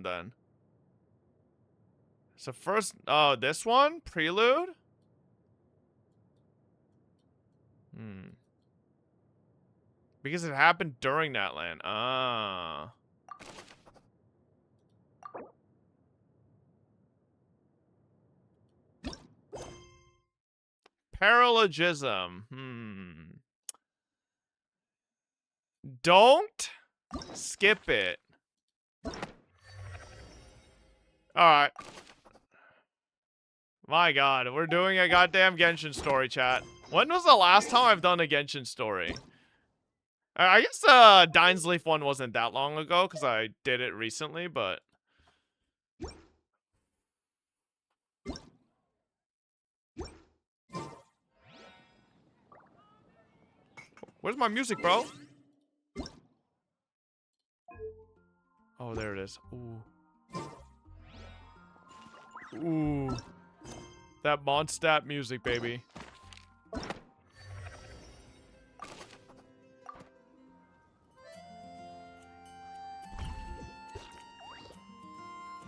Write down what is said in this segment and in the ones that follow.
then. So first, oh, this one? Prelude? Because it happened during that land. Ah. Paralogism. Don't skip it. Alright. My god, we're doing a goddamn Genshin story, chat. When was the last time I've done a Genshin story? I guess Dine's Leaf one wasn't that long ago, because I did it recently, but... Where's my music, bro? Oh, there it is. Ooh. Ooh. That Mondstadt music, baby.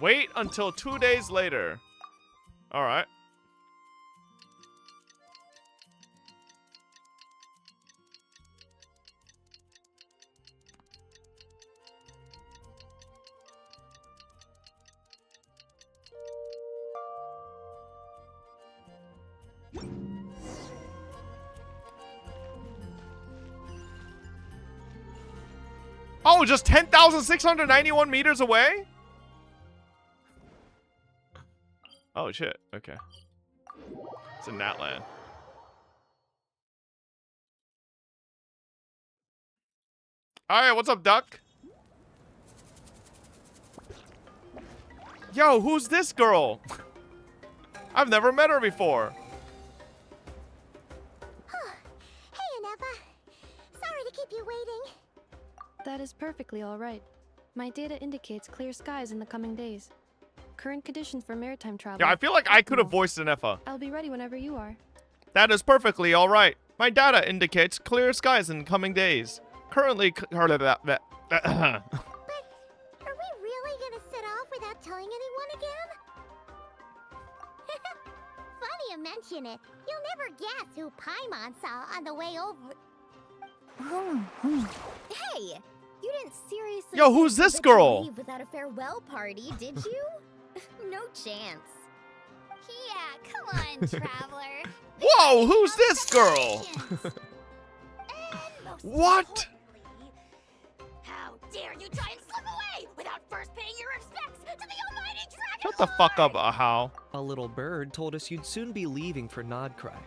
Wait until 2 days later. Alright. Oh, just 10,691 meters away? Oh, shit. Okay. It's in that land. Alright, what's up, Duck? Yo, who's this girl? I've never met her before. Hey, Aneva. Sorry to keep you waiting. That is perfectly all right. My data indicates clear skies in the coming days. Current conditions for maritime travel. Yeah, I feel like I could have voiced an Effa. I'll be ready whenever you are. That is perfectly all right. My data indicates clear skies in coming days. Currently, But are we really gonna set off without telling anyone again? Funny you mention it. You'll never guess who Paimon saw on the way over. Hey, you didn't seriously. Yo, who's this girl? Leave without a farewell party, did you? No chance. Yeah, come on, traveler. Whoa, who's this girl? What? How dare you try and slip away without first paying your respects to the almighty dragon? Shut the fuck up, Ahau. A little bird told us you'd soon be leaving for Nordkraio.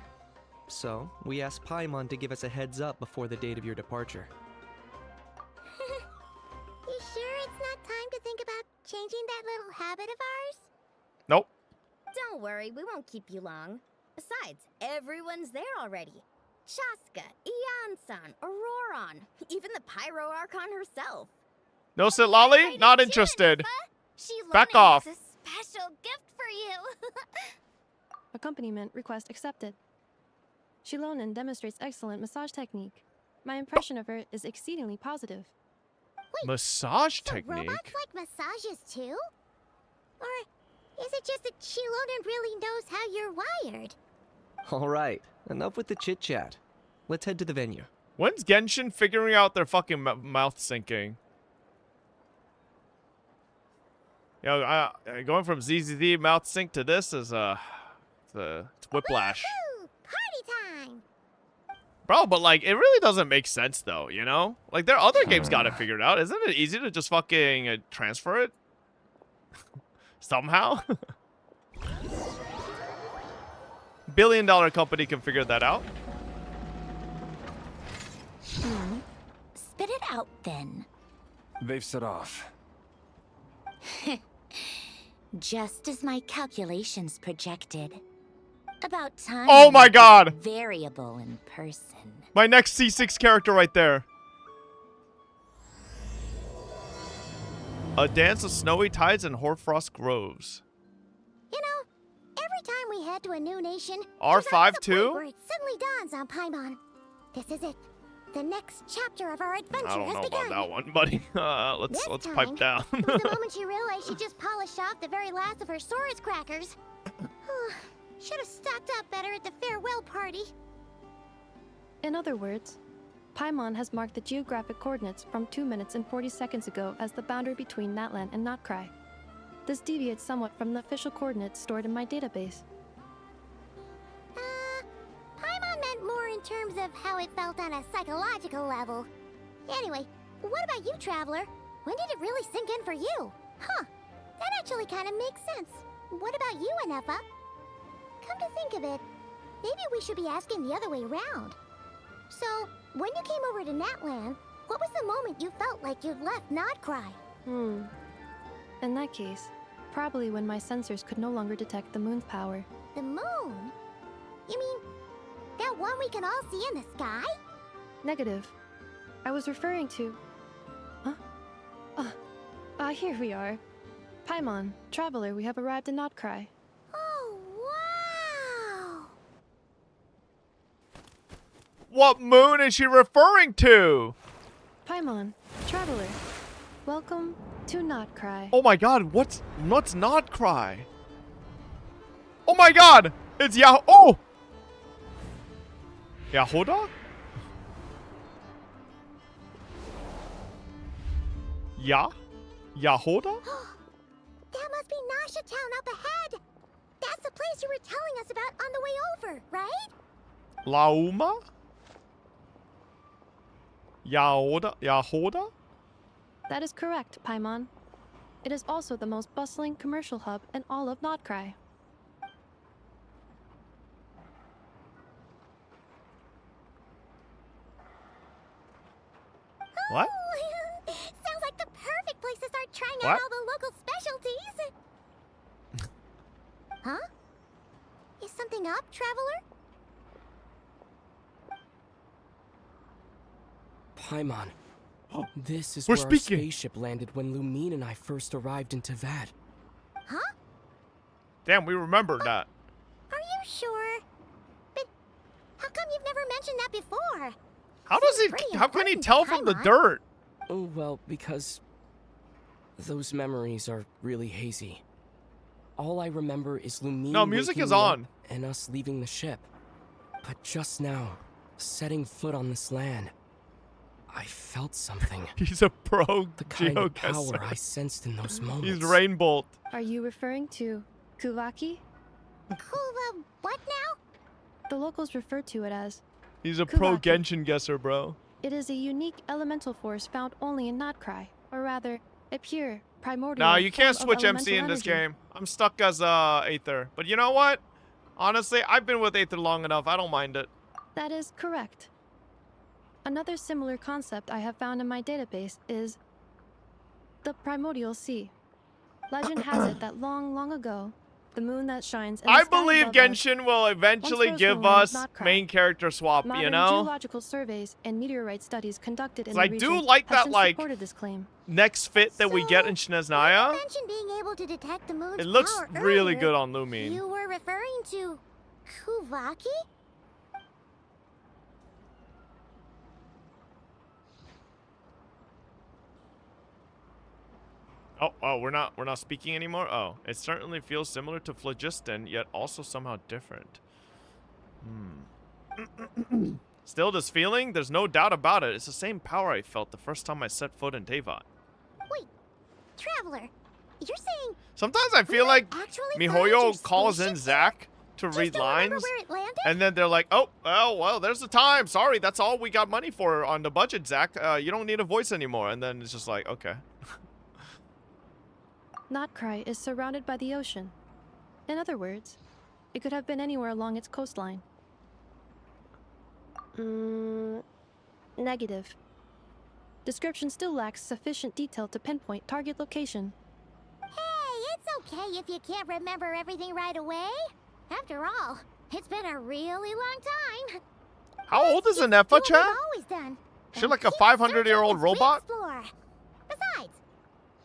So, we asked Paimon to give us a heads up before the date of your departure. You sure it's not time to think about changing that little habit of ours? Nope. Don't worry, we won't keep you long. Besides, everyone's there already. Shaska, Ian-san, Auroron, even the Pyro Archon herself. No sit lolly? Not interested. Back Shilona off. has a special gift for you. Accompaniment request accepted. Shilonen demonstrates excellent massage technique. My impression of her is exceedingly positive. Wait, Massage so technique? robots like massages too? Or is it just that Shilonen really knows how you're wired? Alright, enough with the chit-chat. Let's head to the venue. When's Genshin figuring out their fucking mouth syncing? Yo, going from ZZZ mouth sync to this is, it's whiplash. Woohoo! Party time! Bro, but like, it really doesn't make sense though, you know? Like, their other games got it figured out. Isn't it easy to just fucking transfer it? Somehow? Billion-dollar company can figure that out. Spit it out then. They've set off. Just as my calculations projected. About time. Oh my god! Variable in person. My next C6 character right there. A dance of snowy tides and hoarfrost groves. You know, every time we head to a new nation, R5 there's always a too? point where it suddenly dawns on Paimon. This is it. The next chapter of our adventure I don't has know begun. about that one, buddy. This Let's time, pipe down. It was the moment she realized she just polished off the very last of her Sora's crackers. Should have stocked up better at the farewell party. In other words, Paimon has marked the geographic coordinates from 2 minutes and 40 seconds ago as the boundary between Natlan and Nordkraio. This deviates somewhat from the official coordinates stored in my database. Paimon meant more in terms of how it felt on a psychological level. Anyway, what about you, Traveler? When did it really sink in for you? Huh, that actually kind of makes sense. What about you, Anefa? Come to think of it, maybe we should be asking the other way around. So, when you came over to Natlan, what was the moment you felt like you'd left Nordkraio? In that case, probably when my sensors could no longer detect the moon's power. The moon? You mean, that one we can all see in the sky? Negative. I was referring to... Here we are. Paimon, Traveler, we have arrived in Nordkraio. Oh, wow! What moon is she referring to? Paimon, Traveler, welcome to Nordkraio. Oh my god, what's Nordkraio? Oh my god! It's Oh! Yahoda? Yahoda? That must be Nasha Town up ahead! That's the place you were telling us about on the way over, right? Lauma? Yahoda? That is correct, Paimon. It is also the most bustling commercial hub in all of Nordkraio. What? Sounds like the perfect place to start trying What? out all the local specialties. Huh? Is something up, Traveler? Paimon, this is We're where speaking. our spaceship landed when Lumine and I first arrived in Tavad. Huh? Damn, we remembered that. Are you sure? But how come you've never mentioned that before? How does he? Pretty How can he important, tell from the Paimon. dirt? Oh, well, because those memories are really hazy. All I remember is Lumine No, music waking is me up on. and us leaving the ship. But just now, setting foot on this land, I felt something. He's a pro The kind of power geoguesser. I sensed in those moments. He's Rainbolt. Are you referring to Kuvaki? Cool, what now? The locals refer to it as. He's a pro Kuvaki. Genshin guesser, bro. It is a unique elemental force found only in Nordkraio, or rather, a pure, primordial. Nah, you can't form of switch MC in elemental this energy. game. I'm stuck as Aether. But you know what? Honestly, I've been with Aether long enough. I don't mind it. That is correct. Another similar concept I have found in my database is the primordial sea. Legend has it that long, long ago, the moon that shines in the I sky believe above us, Genshin will eventually frozen give land us Nordkraio. main character swap, modern you know? geological surveys and meteorite studies conducted in So the I region do like have that, since like, supported this claim. Next fit that we get in You Shineznaya. mentioned being able to detect the moon's It looks power really earlier. good on Lumine. You were referring to Kuvaki? Oh, we're not speaking anymore? Oh, it certainly feels similar to phlogiston, yet also somehow different. Still, this feeling, there's no doubt about it. It's the same power I felt the first time I set foot in Teyvat. Wait, Traveler, you're saying Sometimes I feel like actually fly your MiHoYo calls in spaceship Zack to just read don't remember lines, where it landed? and then they're like, oh, well, there's the time. Sorry, that's all we got money for on the budget, Zack. You don't need a voice anymore. And then it's just like, okay. Nordkraio is surrounded by the ocean. In other words, it could have been anywhere along its coastline. Negative. Description still lacks sufficient detail to pinpoint target location. Hey, it's okay if you can't remember everything right away. After all, it's been a really long time. How old is It's Anefa, what chat? we've always done. She And like a keep 500-year-old searching as we robot? explore. Besides,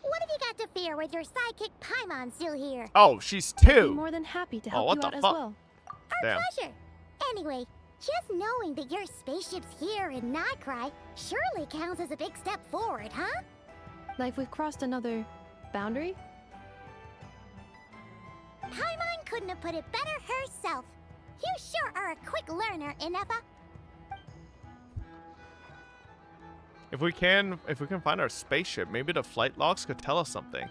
what have you got to fear with your sidekick Paimon still here? Oh, she's I'd be 2. more than happy to Oh, help what you the out as fuck? well. Our Damn. pleasure. Anyway, Just knowing that your spaceship's here in nordkraio surely counts as a big step forward, huh? Like we've crossed another boundary? Paimon couldn't have put it better herself. You sure are a quick learner, Inefa. If we can find our spaceship, maybe the flight logs could tell us something.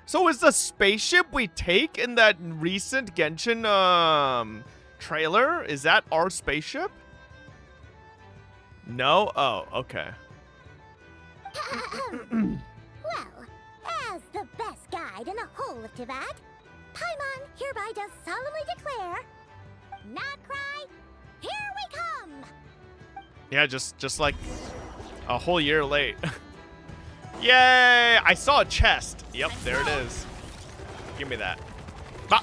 So is the spaceship we take in that recent Genshin trailer, is that our spaceship? No? Oh, okay. Well, as the best guide in the whole of Teyvat, Paimon hereby does solemnly declare, nordkraio, here we come! Yeah, just like a whole year late. Yay! I saw a chest. Yep, there it is. Give me that. Ah!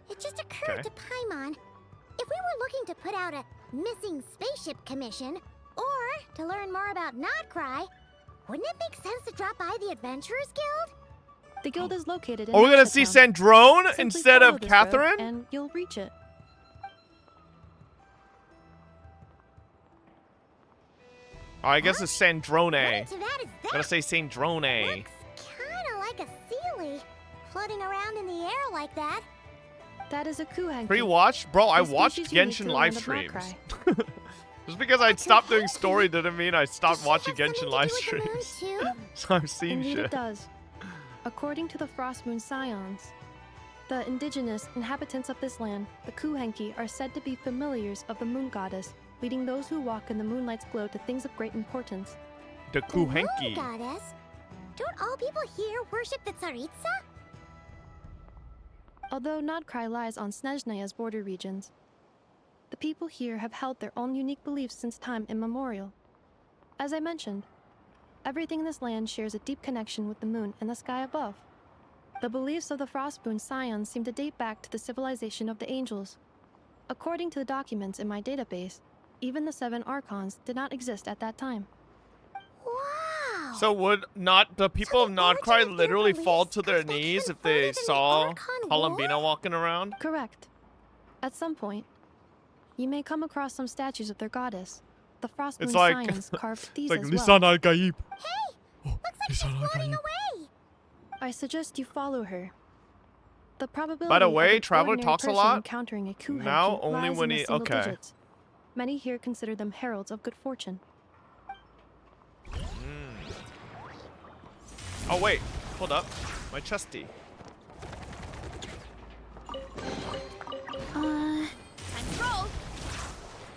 It just occurred to Paimon, if we were looking to put out a missing spaceship commission, or to learn more about nordkraio, wouldn't it make sense to drop by the Adventurers Guild? The guild is located in Are we gonna see Nashatown. Sandrone Simply instead follow of this road Catherine? and you'll reach it. Oh, I guess it's Sandrone. What in Teyvat is that? Gotta say Sandrone. Looks kinda like a Sealy, floating around in the air like that. That is a kuhanki. Pre-watched? Bro, I The watched species unique Genshin to the live land of streams. Nordkraio. Just because I'd stopped doing story didn't mean I stopped Does she watching have Genshin something live to do with the moon, streams. too? So I've seen Indeed shit. it does. According to the Frost Moon Scions, the indigenous inhabitants of this land, the kuhanki, are said to be familiars of the moon goddess, leading those who walk in the moonlight's glow to things of great importance. The The moon Kuhenki. goddess? Don't all people here worship the Tsaritsa? Although Nordkraio lies on Snezhnaya's border regions, the people here have held their own unique beliefs since time immemorial. As I mentioned, everything in this land shares a deep connection with the moon and the sky above. The beliefs of the Frostmoon Scions seem to date back to the civilization of the angels. According to the documents in my database, even the 7 Archons did not exist at that time. Wow! So would not the people of the origin Nordkraio of their literally fall beliefs to their goes back knees even if they further than the saw Archon Columbina War? walking around? Correct. At some point, you may come across some statues of their goddess. The Frostmoon It's like Scions carved these it's like as Lisan well. al-Gaib. Hey! Oh, Looks like she's Lisan floating al-Gaib. away! I suggest you follow her. The probability By the of way, an Traveler ordinary talks a person lot. encountering a kuhanki Now only lies when in the he- single okay. digits. Many here consider them heralds of good fortune. Oh wait, hold up. My chesty. Time to roll!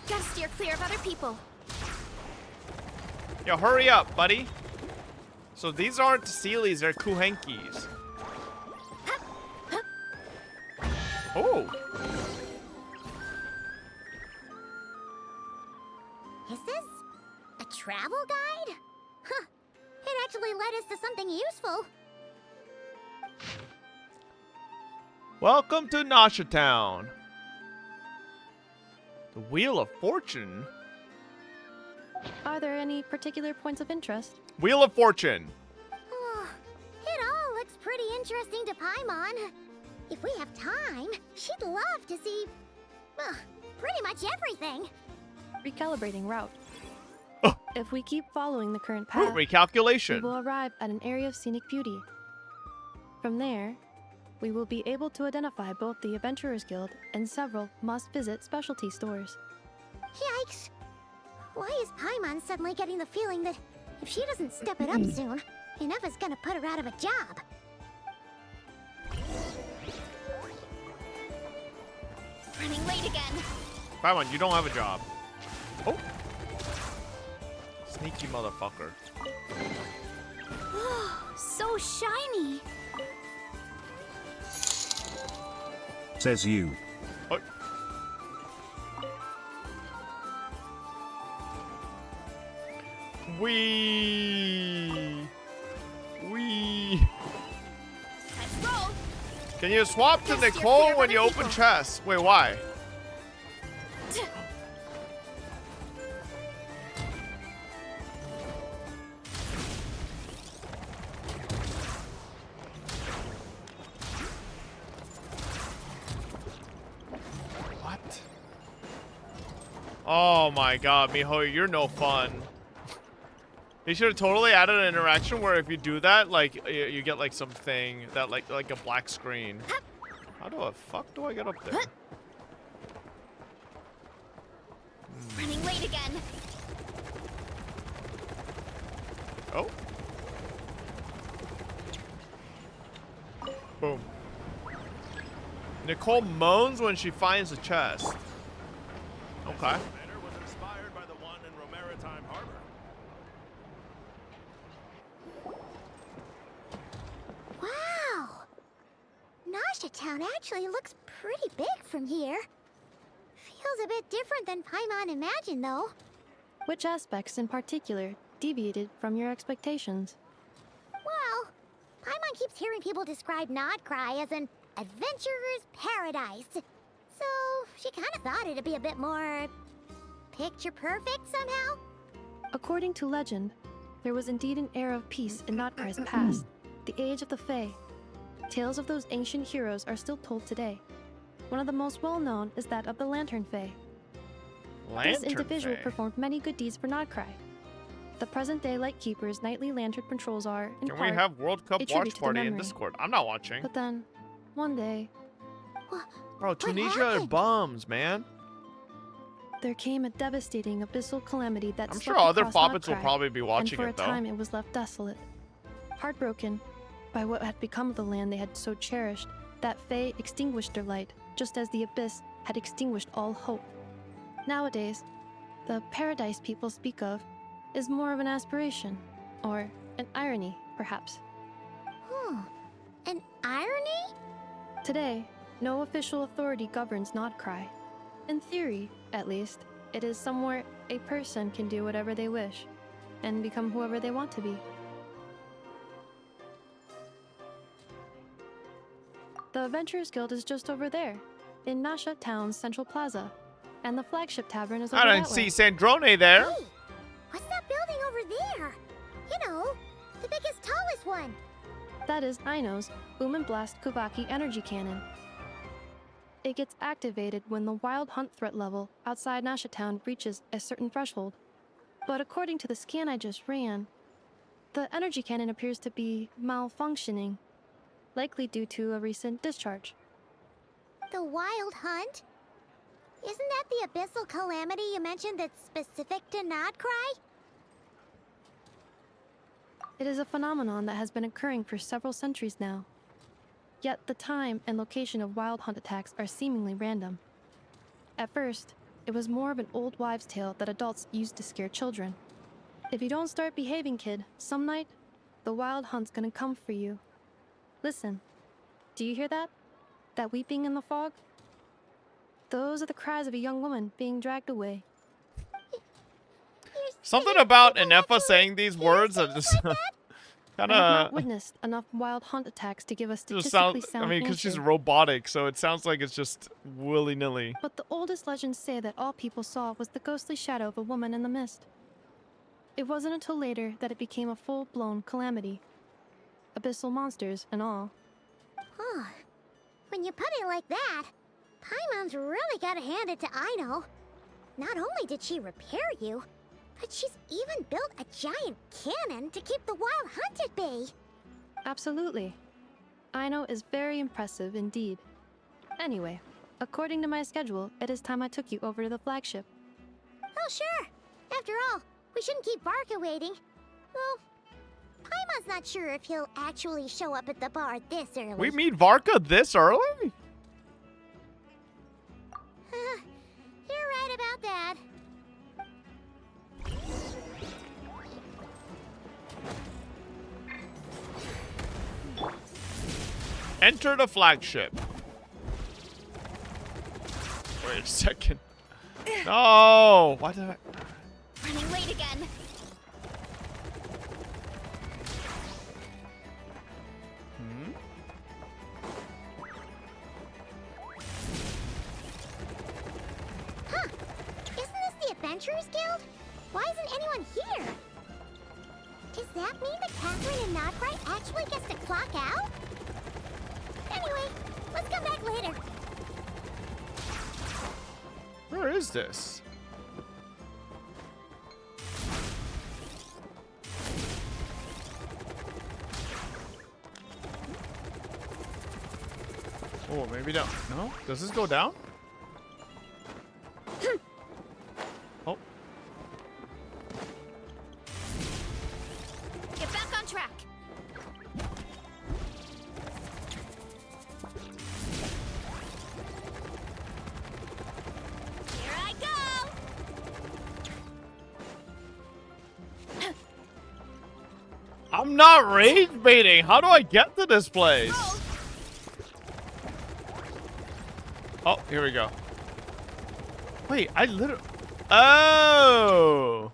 Gotta steer clear of other people. Yo, hurry up, buddy. So these aren't Sealies, they're Kuhenkis. Oh. Is this a travel guide? Huh. It actually led us to something useful. Welcome to Nashatown. The Wheel of Fortune? Are there any particular points of interest? Wheel of Fortune. Oh, it all looks pretty interesting to Paimon. If we have time, she'd love to see, pretty much everything. Recalibrating route. Oh. If we keep following the current Route path, we recalculation. will arrive at an area of scenic beauty. From there, we will be able to identify both the Adventurers Guild and several must-visit specialty stores. Yikes. Why is Paimon suddenly getting the feeling that if she doesn't step it up soon, Inefa's gonna put her out of a job? Running late again. Paimon, you don't have a job. Oh. Sneaky motherfucker. So shiny. Says you. Oh. Wee. Let's roll. Can you swap to Yes, you're Nicole clear of when you other open people. chests? Wait, why? Oh my god, Miho, you're no fun. They should have totally added an interaction where if you do that, like, you get like something that like a black screen. How the fuck do I get up there? Running late again. Oh. Boom. Nicole moans when she finds a chest. Okay. Manor was inspired by the one in Romaritime Harbor. Wow! Nasha Town actually looks pretty big from here. Feels a bit different than Paimon imagined, though. Which aspects in particular deviated from your expectations? Well, Paimon keeps hearing people describe Nordkraio as an adventurer's paradise. So, she kind of thought it'd be a bit more picture perfect somehow. According to legend, there was indeed an era of peace in Nordkrai's past, the Age of the Fae. Tales of those ancient heroes are still told today. One of the most well-known is that of the Lantern Fae. This individual Fae. performed many good deeds for Nordkrai. The present-day Lightkeeper's nightly lantern patrols are, in Can part, we have World Cup a tribute watch to the party in memory. Discord? I'm not watching. But then, one day, Bro, Tunisia are happened? bums, man. there came a devastating abyssal calamity that I'm swept sure other across Fobbits will Nordkrai, probably be and watching for a it, though. time it was left desolate. Heartbroken by what had become of the land they had so cherished, that Fae extinguished their light, just as the abyss had extinguished all hope. Nowadays, the paradise people speak of is more of an aspiration, or an irony, perhaps. An irony? Today, no official authority governs Nordkrai. In theory, at least, it is somewhere a person can do whatever they wish, and become whoever they want to be. The Adventurers Guild is just over there, in Nasha Town's central plaza, and the flagship tavern is over I that don't see way. Sandrone there. Hey, what's that building over there? You know, the biggest, tallest one. That is Aino's Boom and Blast Kuvaki energy cannon. It gets activated when the wild hunt threat level outside Nasha Town reaches a certain threshold. But according to the scan I just ran, the energy cannon appears to be malfunctioning, likely due to a recent discharge. The Wild Hunt? Isn't that the abyssal calamity you mentioned that's specific to Nordkrai? It is a phenomenon that has been occurring for several centuries now. Yet the time and location of wild hunt attacks are seemingly random. At first, it was more of an old wives' tale that adults used to scare children. If you don't start behaving, kid, some night, the wild hunt's gonna come for you. Listen, do you hear that? That weeping in the fog? Those are the cries of a young woman being dragged away. Something about Inefa saying these words are just kind I have not of witnessed enough wild hunt attacks to give a just statistically sound. sound I mean, because she's answer. robotic, so it sounds like it's just willy nilly. But the oldest legends say that all people saw was the ghostly shadow of a woman in the mist. It wasn't until later that it became a full-blown calamity. Abyssal monsters and all. Huh. When you put it like that, Paimon's really gotta hand it to Aino. Not only did she repair you, but she's even built a giant cannon to keep the wild hunt at bay. Absolutely. Aino is very impressive indeed. Anyway, according to my schedule, it is time I took you over to the flagship. Oh, sure. After all, we shouldn't keep Varka waiting. Well, Paimon's not sure if he'll actually show up at the bar this early. We meet Varka this early? You're right about that. Enter the flagship. Wait a second. No! Why did I... Running late again. Hmm? Huh. Isn't this the Adventurers Guild? Why isn't anyone here? Does that mean that Catherine and Nordkraio actually gets to clock out? Anyway, let's come back later. Where is this? Oh, maybe down. No? Does this go down? Oh. Get back on track. Here I go. I'm not rage baiting. How do I get to this place? Oh, here we go. Wait, I literally... Oh!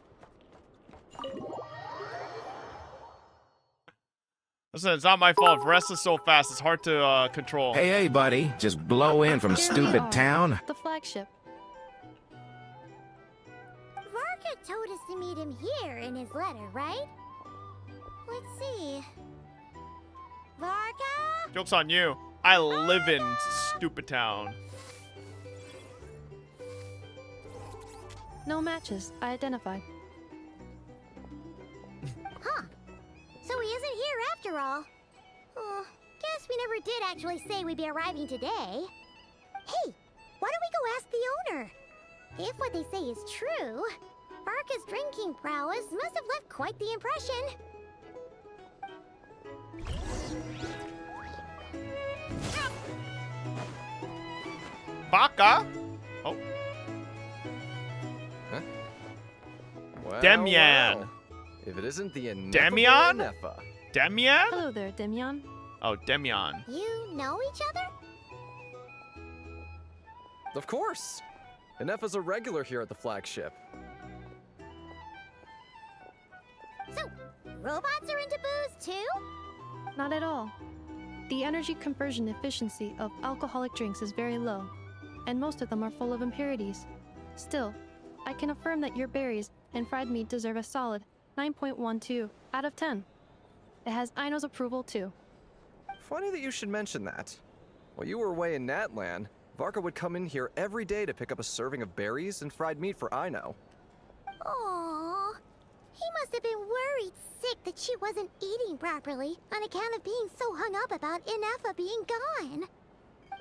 Listen, it's not my fault. Vrest is so fast, it's hard to control. Hey, buddy. Just blow in from Here we stupid are, town. The flagship. Varka told us to meet him here in his letter, right? Let's see. Varka? Joke's on you. I live in stupid town. No matches. I identified. Huh. So he isn't here after all. Oh, guess we never did actually say we'd be arriving today. Hey, why don't we go ask the owner? If what they say is true, Varka's drinking prowess must have left quite the impression. Baka? Oh. Well, Demian. well. If it isn't the ineffable Demian? Nefa. Demian? Hello there, Demian. Oh, Demian. You know each other? Of course. Inefa's a regular here at the flagship. So, robots are into booze too? Not at all. The energy conversion efficiency of alcoholic drinks is very low, and most of them are full of impurities. Still, I can affirm that your berries and fried meat deserve a solid 9.12 out of 10. It has Aino's approval too. Funny that you should mention that. While you were away in Natlan, Varka would come in here every day to pick up a serving of berries and fried meat for Aino. Aww. He must have been worried sick that she wasn't eating properly on account of being so hung up about Inefa being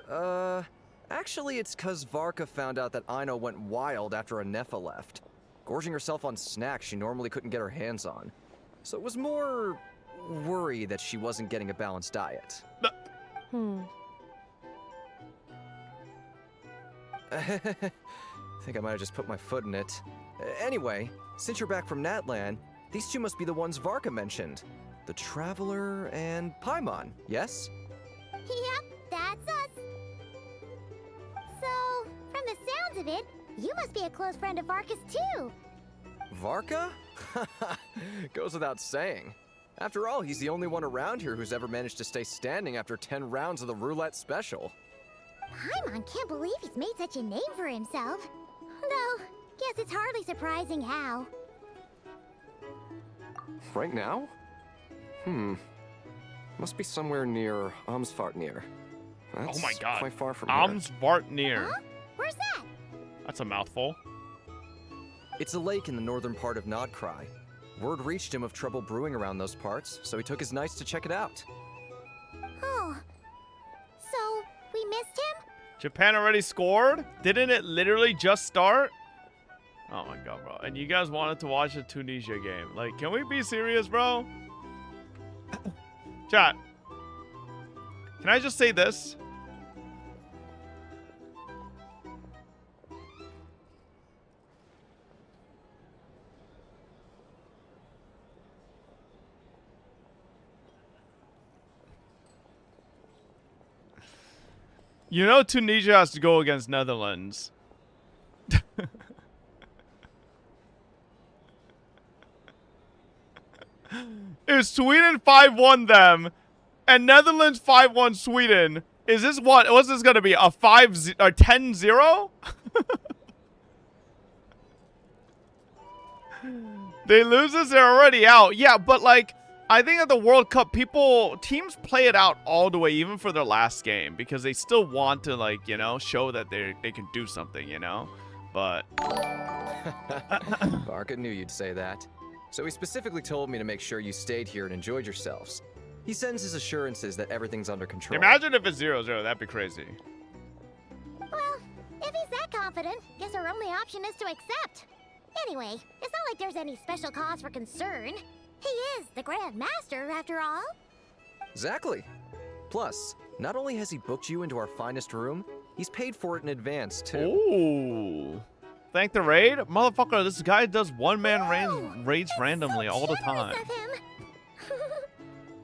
gone. Actually it's 'cause Varka found out that Aino went wild after Inefa left, gorging herself on snacks she normally couldn't get her hands on. So it was more worry that she wasn't getting a balanced diet. I think I might have just put my foot in it. Anyway, since you're back from Natlan, these two must be the ones Varka mentioned. The Traveler and Paimon, yes? Yep, that's us. So, from the sounds of it, you must be a close friend of Varka's too. Varka? Goes without saying. After all, he's the only one around here who's ever managed to stay standing after 10 rounds of the roulette special. Paimon can't believe he's made such a name for himself. Though, guess it's hardly surprising how. Right now? Must be somewhere near Amsvartnir. That's Oh my god. quite far from here. Amsvartnir. Huh? Where's that? That's a mouthful. It's a lake in the northern part of Nordkraio. Word reached him of trouble brewing around those parts, so he took his knights to check it out. Oh. So, we missed him? Japan already scored? Didn't it literally just start? Oh my god, bro. And you guys wanted to watch a Tunisia game. Like, can we be serious, bro? Chat. Can I just say this? You know Tunisia has to go against Netherlands. If Sweden 5-1 them and Netherlands 5-1 Sweden, is this what? What's this gonna be? A 10-0? They lose this, they're already out. Yeah, but like, I think at the World Cup, teams play it out all the way, even for their last game, because they still want to, like, you know, show that they can do something, you know? But Varka knew you'd say that. So he specifically told me to make sure you stayed here and enjoyed yourselves. He sends his assurances that everything's under control. Imagine if it's 0-0. That'd be crazy. Well, if he's that confident, guess our only option is to accept. Anyway, it's not like there's any special cause for concern. He is the Grand Master, after all. Exactly. Plus, not only has he booked you into our finest room, he's paid for it in advance, too. Ooh. Thank the raid? Motherfucker, this guy does one-man raids randomly all the time. Of him.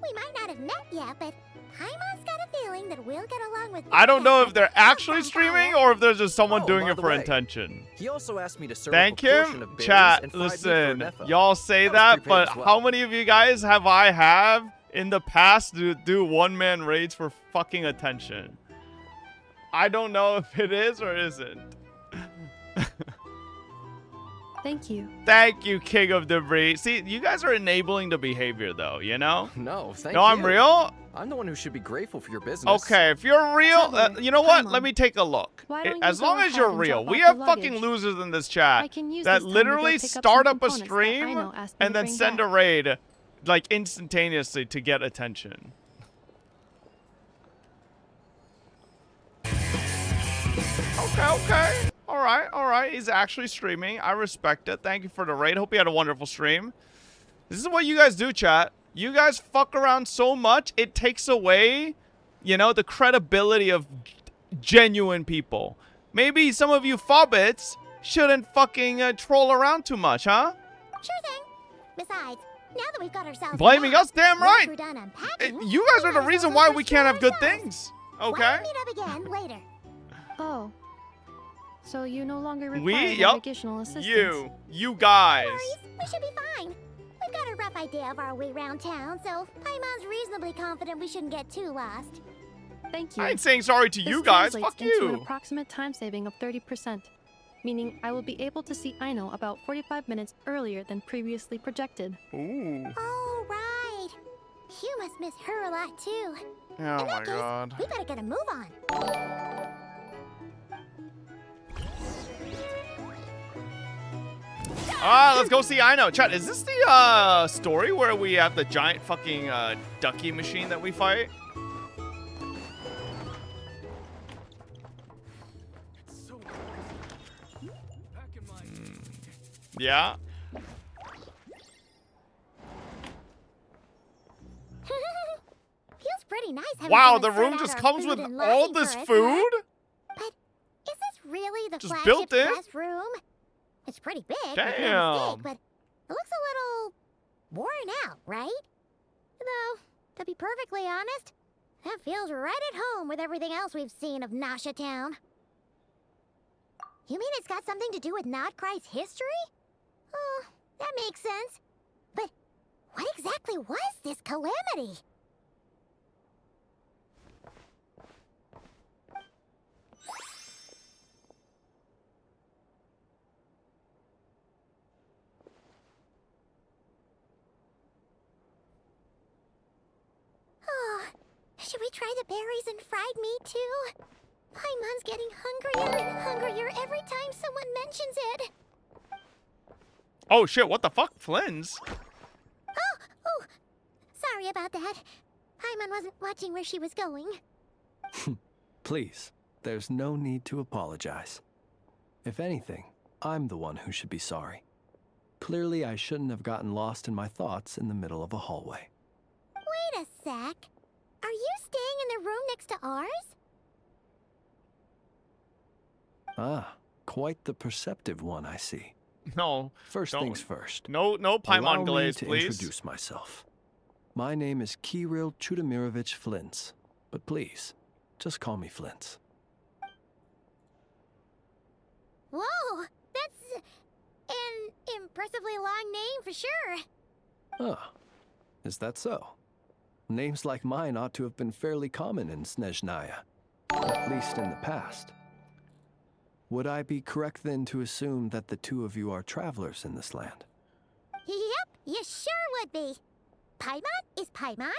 We might not have met yet, but Paimon's got a feeling that we'll get along with. I don't know if they're Vampire. actually streaming or if there's just someone Oh, doing by it the for way, intention. He also asked me to serve Thank a portion him. of berries Chat, and fried meat for listen, Nepha. y'all say That was that, prepaid but as well. how many of you guys have I have in the past to do one-man raids for fucking attention? I don't know if it is or isn't. Thank you. Thank you, King of Debris. See, you guys are enabling the behavior, though, you know? No, thank No, you. I'm real? I'm the one who should be grateful for your business. Okay, if you're real, Traveler, you know what? come Let on. me take a look. Why don't you As go long as ahead you're and real. drop We off have your fucking luggage? losers in this I chat can use that this time to go literally pick up some start up a components that stream Aino asked me and to then bring send a back. raid like instantaneously to get attention. Okay. All right. He's actually streaming. I respect it. Thank you for the raid. Hope you had a wonderful stream. This is what you guys do, chat. You guys fuck around so much, it takes away, you know, the credibility of genuine people. Maybe some of you fobbits shouldn't fucking troll around too much, huh? Sure thing. Besides, now that we've got ourselves Blaming back, us? Damn once right. we're done unpacking, You guys are the might as reason well why go we for can't have good ourselves. things. Why Okay? don't we meet up again later? Oh. So you no longer require We? Yup. navigational assistance. You guys. Worries, we should be fine. We've got a rough idea of our way around town, so Paimon's reasonably confident we shouldn't get too lost. Thank you. I ain't saying sorry to This you guys. translates Fuck into an you. approximate time saving of 30%, meaning I will be able to see Aino about 45 minutes earlier than previously projected. Ooh. Oh, right. You must miss her a lot, too. Oh In my that case, god. we better get a move on. Let's go see Aino. Chat, is this the story where we have the giant fucking ducky machine that we fight? Yeah. Feels pretty nice having Wow, someone the room sort out just our comes food with and all lodging this for us, food? huh? But is this really the Just flagship built in? guest room? It's pretty big, make no mistake, Damn. but it looks a little worn out, right? Though, to be perfectly honest, that feels right at home with everything else we've seen of Nasha Town. You mean it's got something to do with Nordkrai's history? Oh, that makes sense. But what exactly was this calamity? Oh, should we try the berries and fried meat too? Paimon's getting hungrier and hungrier every time someone mentions it. Oh shit, what the fuck? Flynn's? Oh, sorry about that. Paimon wasn't watching where she was going. Please, there's no need to apologize. If anything, I'm the one who should be sorry. Clearly, I shouldn't have gotten lost in my thoughts in the middle of a hallway. Wait a sec. Are you staying in the room next to ours? Ah, quite the perceptive one, I see. No. First Don't. things first. No Allow Paimon me glaze, to please. introduce myself. My name is Kirill Chudamirovich Flintz, but please, just call me Flintz. Whoa, that's an impressively long name for sure. Ah, is that so? Names like mine ought to have been fairly common in Snezhnaya, at least in the past. Would I be correct then to assume that the two of you are travelers in this land? Yep, you sure would be. Paimon is Paimon,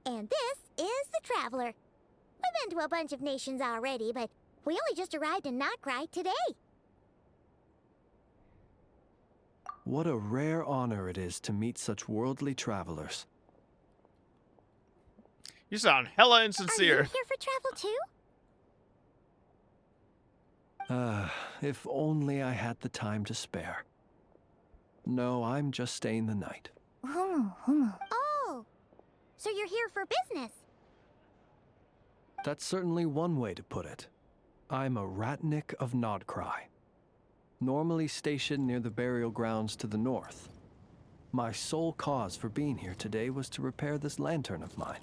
and this is the Traveler. We've been to a bunch of nations already, but we only just arrived in Nordkraio today. What a rare honor it is to meet such worldly travelers. You sound hella Are you insincere. here for travel too? If only I had the time to spare. No, I'm just staying the night. Oh, so you're here for business. That's certainly one way to put it. I'm a Ratnik of Nordkraio, normally stationed near the burial grounds to the north. My sole cause for being here today was to repair this lantern of mine.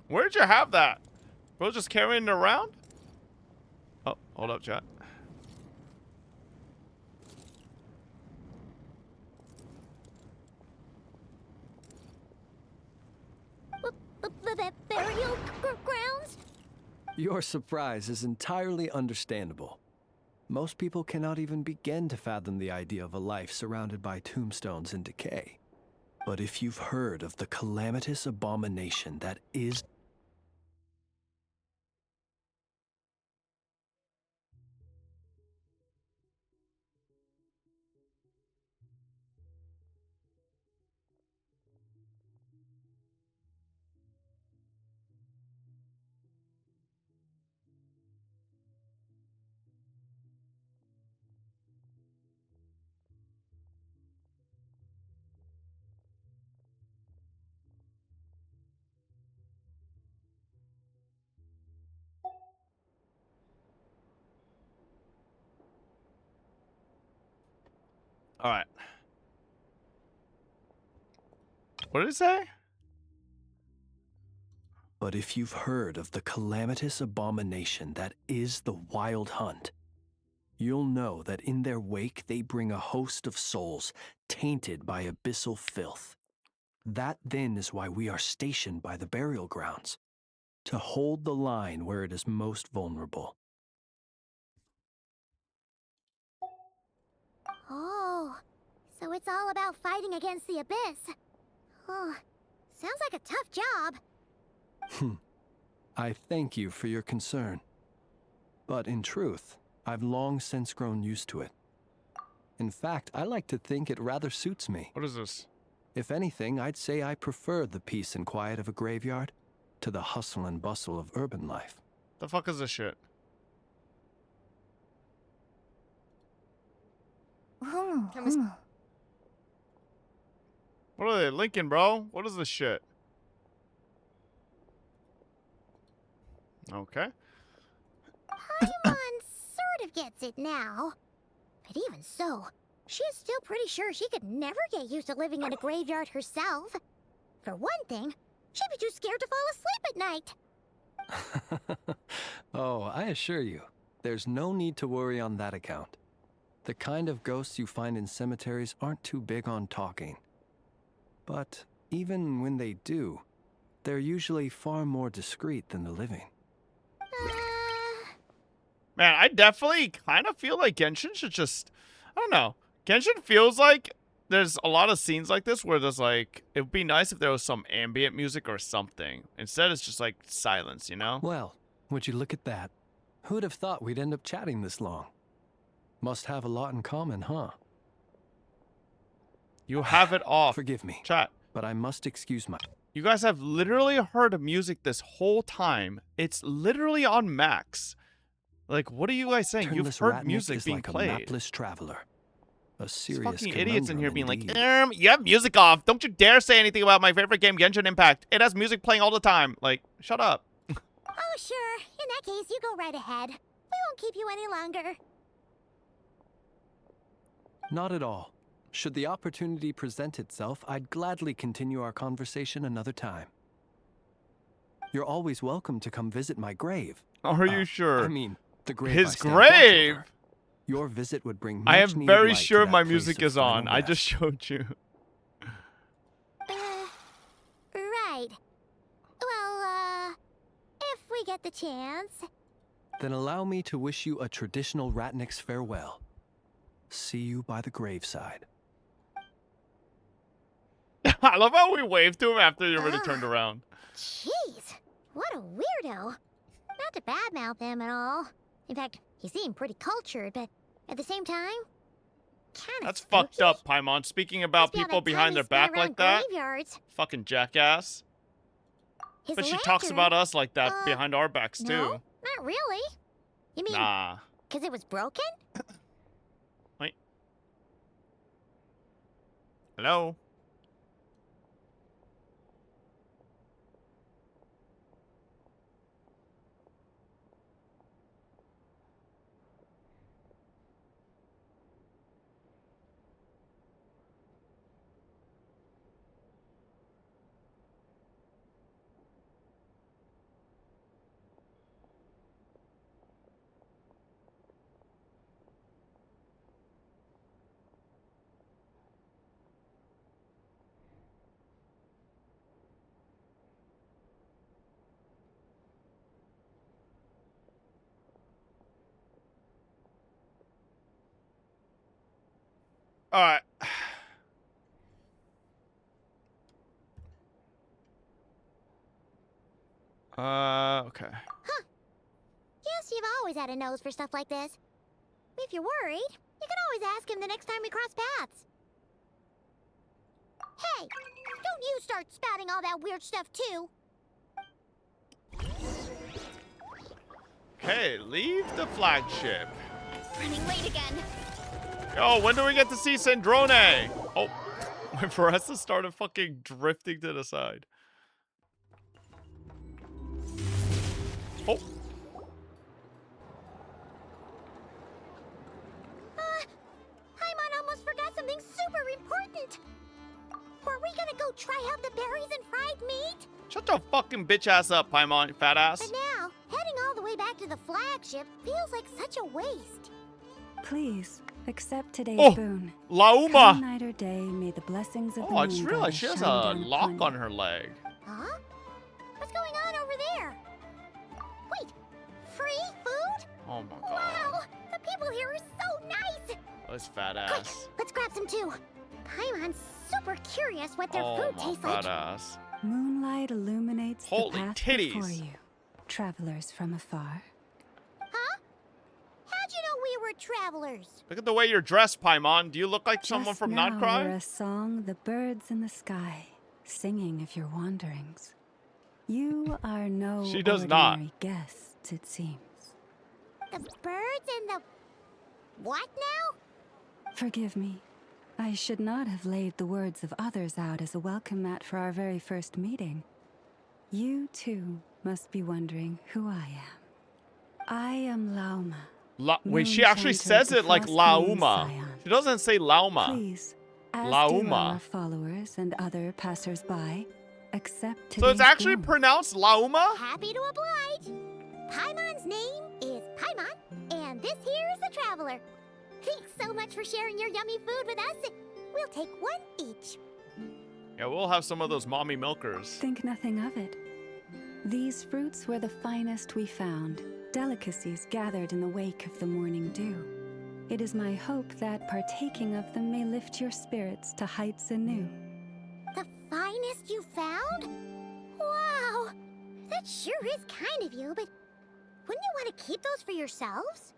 Where'd you have that? Bro, just carrying it around? Oh, hold up, chat. Burial grounds? Your surprise is entirely understandable. Most people cannot even begin to fathom the idea of a life surrounded by tombstones and decay. But if you've heard of the calamitous abomination that is... All right. What did it say? But if you've heard of the calamitous abomination that is the Wild Hunt, you'll know that in their wake they bring a host of souls tainted by abyssal filth. That then is why we are stationed by the burial grounds, to hold the line where it is most vulnerable. Oh, so it's all about fighting against the abyss. Oh, sounds like a tough job. I thank you for your concern. But in truth, I've long since grown used to it. In fact, I like to think it rather suits me. What is this? If anything, I'd say I prefer the peace and quiet of a graveyard to the hustle and bustle of urban life. The fuck is this shit? What are they linking, bro? What is this shit? Okay. Paimon sort of gets it now. But even so, she is still pretty sure she could never get used to living in a graveyard herself. For one thing, she'd be too scared to fall asleep at night. Oh, I assure you, there's no need to worry on that account. The kind of ghosts you find in cemeteries aren't too big on talking. But even when they do, they're usually far more discreet than the living. Man, I definitely kind of feel like Genshin should just... I don't know. Genshin feels like there's a lot of scenes like this where there's like... It would be nice if there was some ambient music or something. Instead, it's just like silence, you know? Well, would you look at that? Who'd have thought we'd end up chatting this long? Must have a lot in common, huh? You have it off. Forgive me, Chat. but I must excuse my... You guys have literally heard of music this whole time. It's literally on max. Like, what are you guys saying? You've Turnless heard Ratnik music is being like played. a mapless traveler. A These serious fucking idiots in here being like, indeed. you have music off. Don't you dare say anything about my favorite game, Genshin Impact. It has music playing all the time. Like, shut up. Oh, sure. In that case, you go right ahead. We won't keep you any longer. Not at all. Should the opportunity present itself, I'd gladly continue our conversation another time. You're always welcome to come visit my grave. Are you sure? I mean, the grave I His stand watch grave? over. Your visit would bring I much am needed very light to sure that my place music of is on. final I just rest. showed you. Right. Well, if we get the chance. Then allow me to wish you a traditional Ratnik's farewell. See you by the graveside. I love how we waved to him after he already turned around. Jeez, what a weirdo. Not to badmouth him at all. In fact, he seemed pretty cultured, but at the same time, kind of That's fucked up, Paimon. Speaking about people behind their back like that. Graveyards. Fucking jackass. His But she lantern? talks about us like that behind our backs too. No, not really. You mean Nah. because it was broken? Wait. Hello? Alright. Okay. Huh. Yes, you've always had a nose for stuff like this. If you're worried, you can always ask him the next time we cross paths. Hey, don't you start spouting all that weird stuff too. Okay, leave the flagship. Running late again. Yo, when do we get to see Sandrone? Oh, my Varessa started fucking drifting to the side. Oh. Paimon almost forgot something super important. Were we gonna go try out the berries and fried meat? Shut your fucking bitch ass up, Paimon, you fat ass. But now, heading all the way back to the flagship feels like such a waste. Please, accept today's Oh, boon. Lauma! Come night or day, may the blessings of the Oh, I moon just goddess realized she has shine a down lock upon on you. her leg. Huh? What's going on over there? Wait, free food? Oh my god. Wow, the people here are so nice. This fat Quick, ass. let's grab some too. Paimon's super curious what their Oh food my tastes fat like. ass. Moonlight illuminates Holy the path titties. before you, travelers from afar. Huh? How'd you know we were travelers? Look at the way you're dressed, Paimon. Do you look like someone Just from now Nordkraio? were a song, the birds in the sky, singing of your wanderings. You are no She does not. ordinary guests, it seems. The birds and the... what now? Forgive me. I should not have laid the words of others out as a welcome mat for our very first meeting. You, too, must be wondering who I am. I am Lauma. Wait, she actually says it like Lauma. She doesn't say Lauma. Please, as do Lauma. our followers and other passers-by, accept So it's today's actually boon. pronounced Lauma? Happy to oblige. Paimon's name is Paimon, and this here is the traveler. Thanks so much for sharing your yummy food with us. We'll take one each. Yeah, we'll have some of those mommy milkers. Think nothing of it. These fruits were the finest we found, delicacies gathered in the wake of the morning dew. It is my hope that partaking of them may lift your spirits to heights anew. The finest you found? Wow, that sure is kind of you, but wouldn't you want to keep those for yourselves?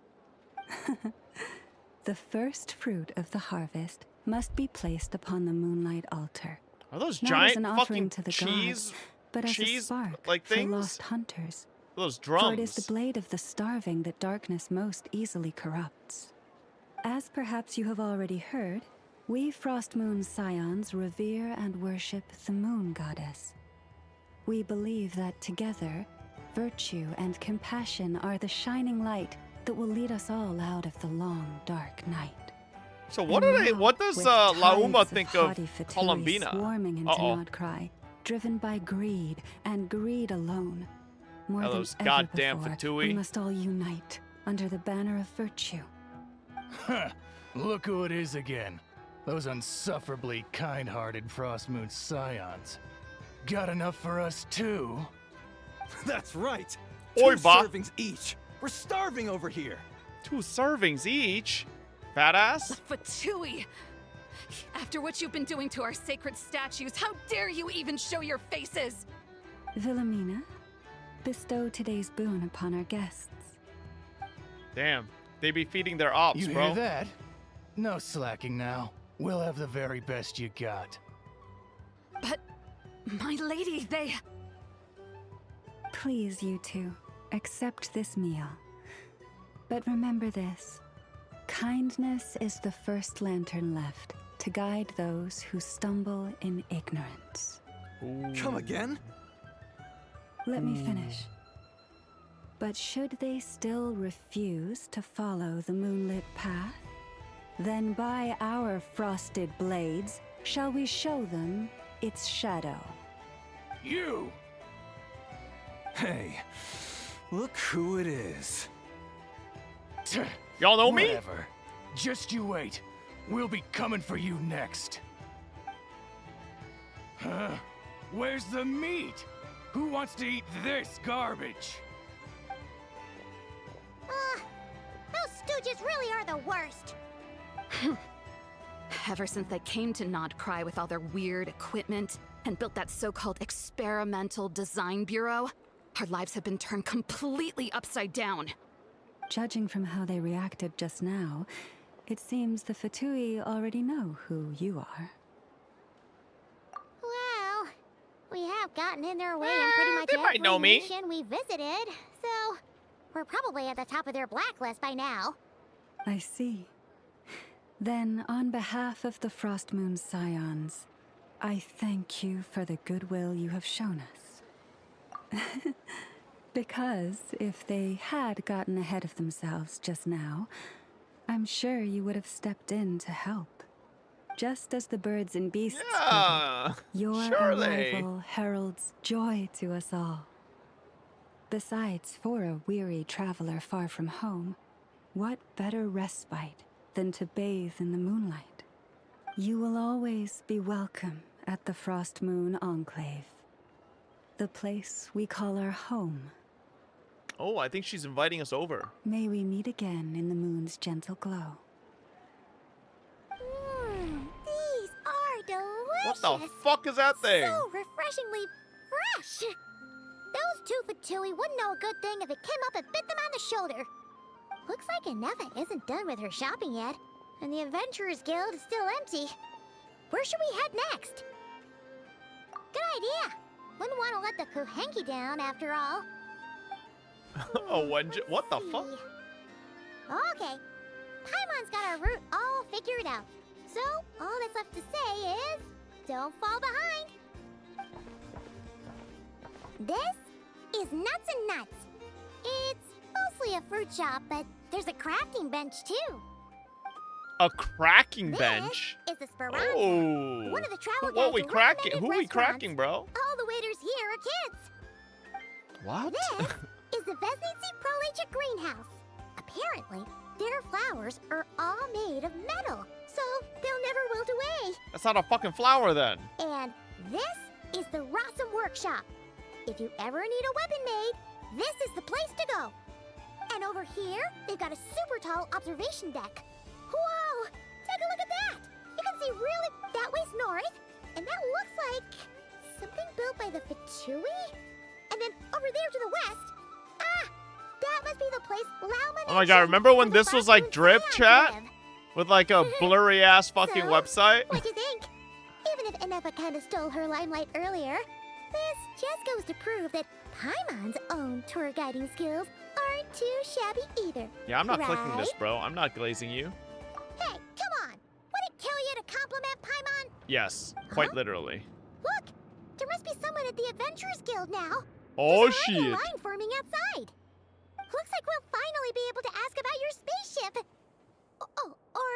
The first fruit of the harvest must be placed upon the moonlight altar. Are those Not giant as an fucking offering to the cheese, gods, but as a cheese spark like for things? lost hunters. Those For it is the drums. blade of the starving that darkness most easily corrupts. As perhaps you have already heard, we Frost Moon Scions revere and worship the moon goddess. We believe that together, virtue and compassion are the shining light that will lead us all out of the long, dark night. So what And do they? now, What does with Lauma tides think of of haughty Fatui Columbina? swarming into Uh-oh. Nordkraio, driven by greed and greed alone. More Oh, than those ever goddamn before, Fatui. we must all unite under the banner of virtue. Huh, look who it is again. Those unsufferably kind-hearted Frost Moon Scions. Got enough for us too? That's right. Oi, 2 ba. servings each. We're starving over here. 2 servings each? Fat ass? Fatui! After what you've been doing to our sacred statues, how dare you even show your faces? Wilhelmina, bestow today's boon upon our guests. Damn, they be feeding their ops, You bro. hear that? No slacking now. We'll have the very best you got. But, my lady, they... Please, you two, accept this meal. But remember this. Kindness is the first lantern left to guide those who stumble in ignorance. Come again? Let me finish. But should they still refuse to follow the moonlit path, then by our frosted blades shall we show them its shadow. You! Hey, look who it is. Y'all know me? Whatever. Just you wait. We'll be coming for you next. Huh? Where's the meat? Who wants to eat this garbage? Those stooges really are the worst. Ever since they came to Nordkraio with all their weird equipment and built that so-called experimental design bureau, our lives have been turned completely upside down. Judging from how they reacted just now, it seems the Fatui already know who you are. Well, we have gotten in their way in pretty much they might know me. every nation we visited, so we're probably at the top of their blacklist by now. I see. Then, on behalf of the Frost Moon Scions, I thank you for the goodwill you have shown us. Because if they had gotten ahead of themselves just now, I'm sure you would have stepped in to help. Just as the birds and beasts did, your arrival heralds joy to us all. Besides, for a weary traveler far from home, what better respite than to bathe in the moonlight? You will always be welcome at the Frost Moon Enclave, the place we call our home. Oh, I think she's inviting us over. May we meet again in the moon's gentle glow. These are delicious. What the fuck is that thing? So refreshingly fresh. Those two Fatui wouldn't know a good thing if it came up and bit them on the shoulder. Looks like Anefa isn't done with her shopping yet, and the Adventurers Guild is still empty. Where should we head next? Good idea. Wouldn't want to let the Kuhenki down after all. Oh, what the fuck? Okay. Paimon's got our route all figured out. So, all that's left to say is, don't fall behind. This is Nuts and Nuts. It's mostly a fruit shop, but there's a crafting bench too. A cracking bench? This is the Speranza. Oh. One of the travel What we guide's cracking? recommended Who we restaurants. cracking, bro? All the waiters here are kids. What? This is the Vesnici Prolecha greenhouse. Apparently, their flowers are all made of metal, so they'll never wilt away. That's not a fucking flower then. And this is the Rossum Workshop. If you ever need a weapon made, this is the place to go. And over here, they've got a super tall observation deck. Whoa! Take a look at that! You can see really that way's north, and that looks like something built by the Fatui? And then over there to the west, that must be the place Lauman. Oh my god, remember when this was like drip chat? With like a blurry ass fucking website? What do you think? Even if Anefa kinda stole her limelight earlier, this just goes to prove that Paimon's own tour guiding skills aren't too shabby either. Yeah, I'm not clicking this, right? bro. I'm not glazing you. Hey, come on! Would it kill you to compliment Paimon? Yes, quite literally. Look! There must be someone at the Adventurers Guild now. Oh There's already shit. a line forming outside. Looks like we'll finally be able to ask about your spaceship. Oh, or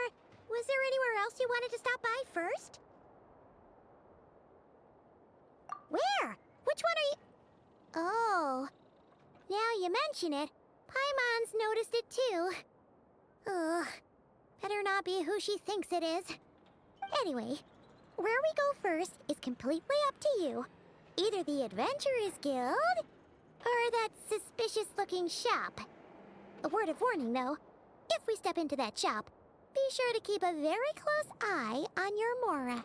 was there anywhere else you wanted to stop by first? Where? Which one are you? Oh, now you mention it, Paimon's noticed it too. Ugh, better not be who she thinks it is. Anyway, where we go first is completely up to you. Either the Adventurers Guild, or that suspicious-looking shop. A word of warning, though. If we step into that shop, be sure to keep a very close eye on your Mora.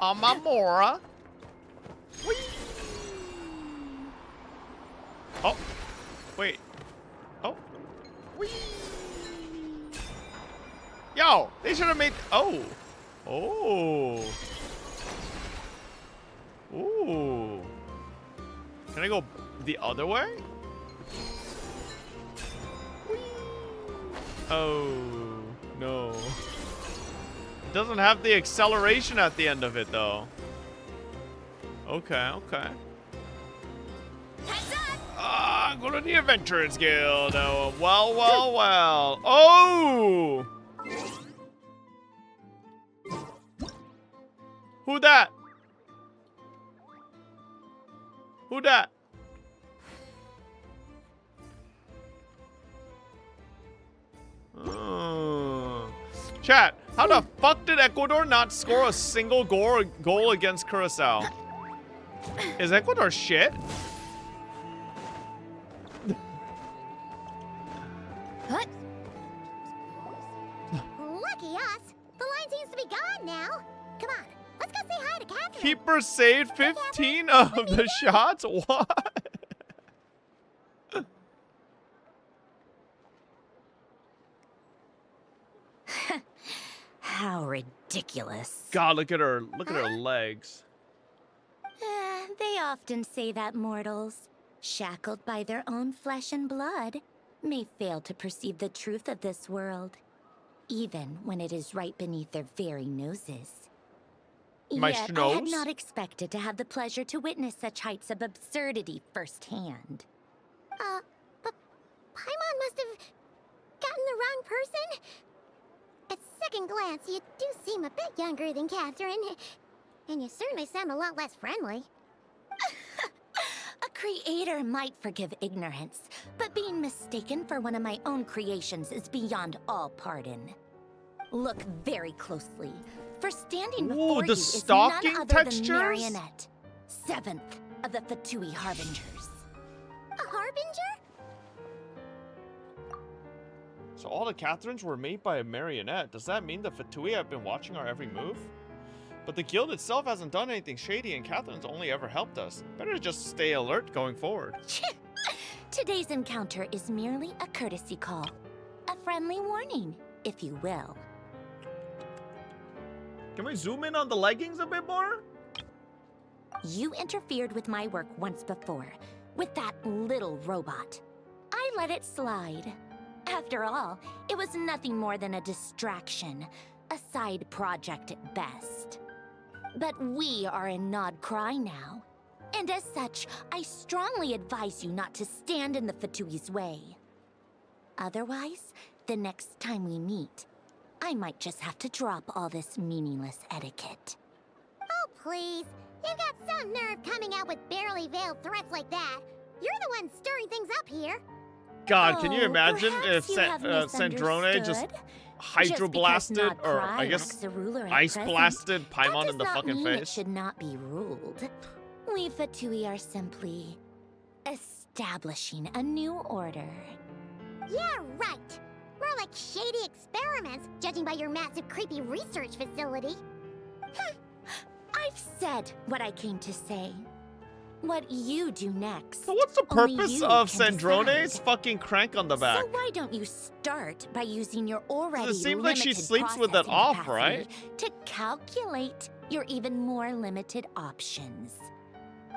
On my Mora. Whee! Oh. Wait. Oh. Whee! Yo, they should have made... Oh. Oh. Can I go the other way? Whee! Oh, no. It doesn't have the acceleration at the end of it, though. Okay, okay. I'm going to the Adventurers Guild. Oh, well, well, well. Oh! Who that? Who that? Chat, how the fuck did Ecuador not score a single goal against Curacao? Is Ecuador shit? What? Lucky us. The line seems to be gone now. Come on, let's go say hi to Catherine. Keeper saved 15 of the shots? What? How ridiculous. God, look at her legs. They often say that mortals, shackled by their own flesh and blood, may fail to perceive the truth of this world, even when it is right beneath their very noses. My Yet I had not expected to have the pleasure to witness such heights of absurdity firsthand. But Paimon must have gotten the wrong person. At second glance, you do seem a bit younger than Catherine. And you certainly sound a lot less friendly. A creator might forgive ignorance, but being mistaken for one of my own creations is beyond all pardon. Look very closely, for standing before you is none other than Marionette, 7th of the Fatui Harbingers. A Harbinger? So all the Catherines were made by a marionette. Does that mean the Fatui have been watching our every move? But the guild itself hasn't done anything shady, and Catherine's only ever helped us. Better just stay alert going forward. Today's encounter is merely a courtesy call. A friendly warning, if you will. Can we zoom in on the leggings a bit more? You interfered with my work once before, with that little robot. I let it slide. After all, it was nothing more than a distraction, a side project at best. But we are in nordkraio now, and as such, I strongly advise you not to stand in the Fatui's way. Otherwise, the next time we meet, I might just have to drop all this meaningless etiquette. Oh, please. You've got some nerve coming out with barely veiled threats like that. You're the one stirring things up here. God, can you imagine if Sandrone just hydroblasted, or I guess ice blasted Paimon in the fucking face? It should not be ruled. We Fatui are simply establishing a new order. Yeah, right. More like shady experiments, judging by your massive creepy research facility. I've said what I came to say. What you do next. So what's the purpose of Sandrone's fucking crank on the back? So why don't you start by using your already It seems like she sleeps with it off, right? To calculate your even more limited options.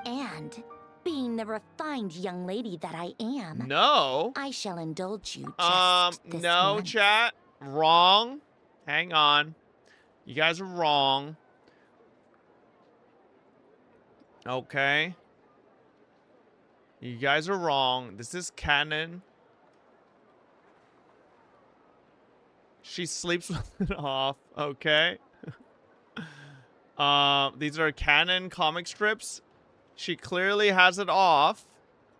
And being the refined young lady that I am, no, I shall indulge you just this no, once. chat. Wrong. Hang on. You guys are wrong. Okay. You guys are wrong. This is canon. She sleeps with it off. Okay. These are canon comic strips. She clearly has it off.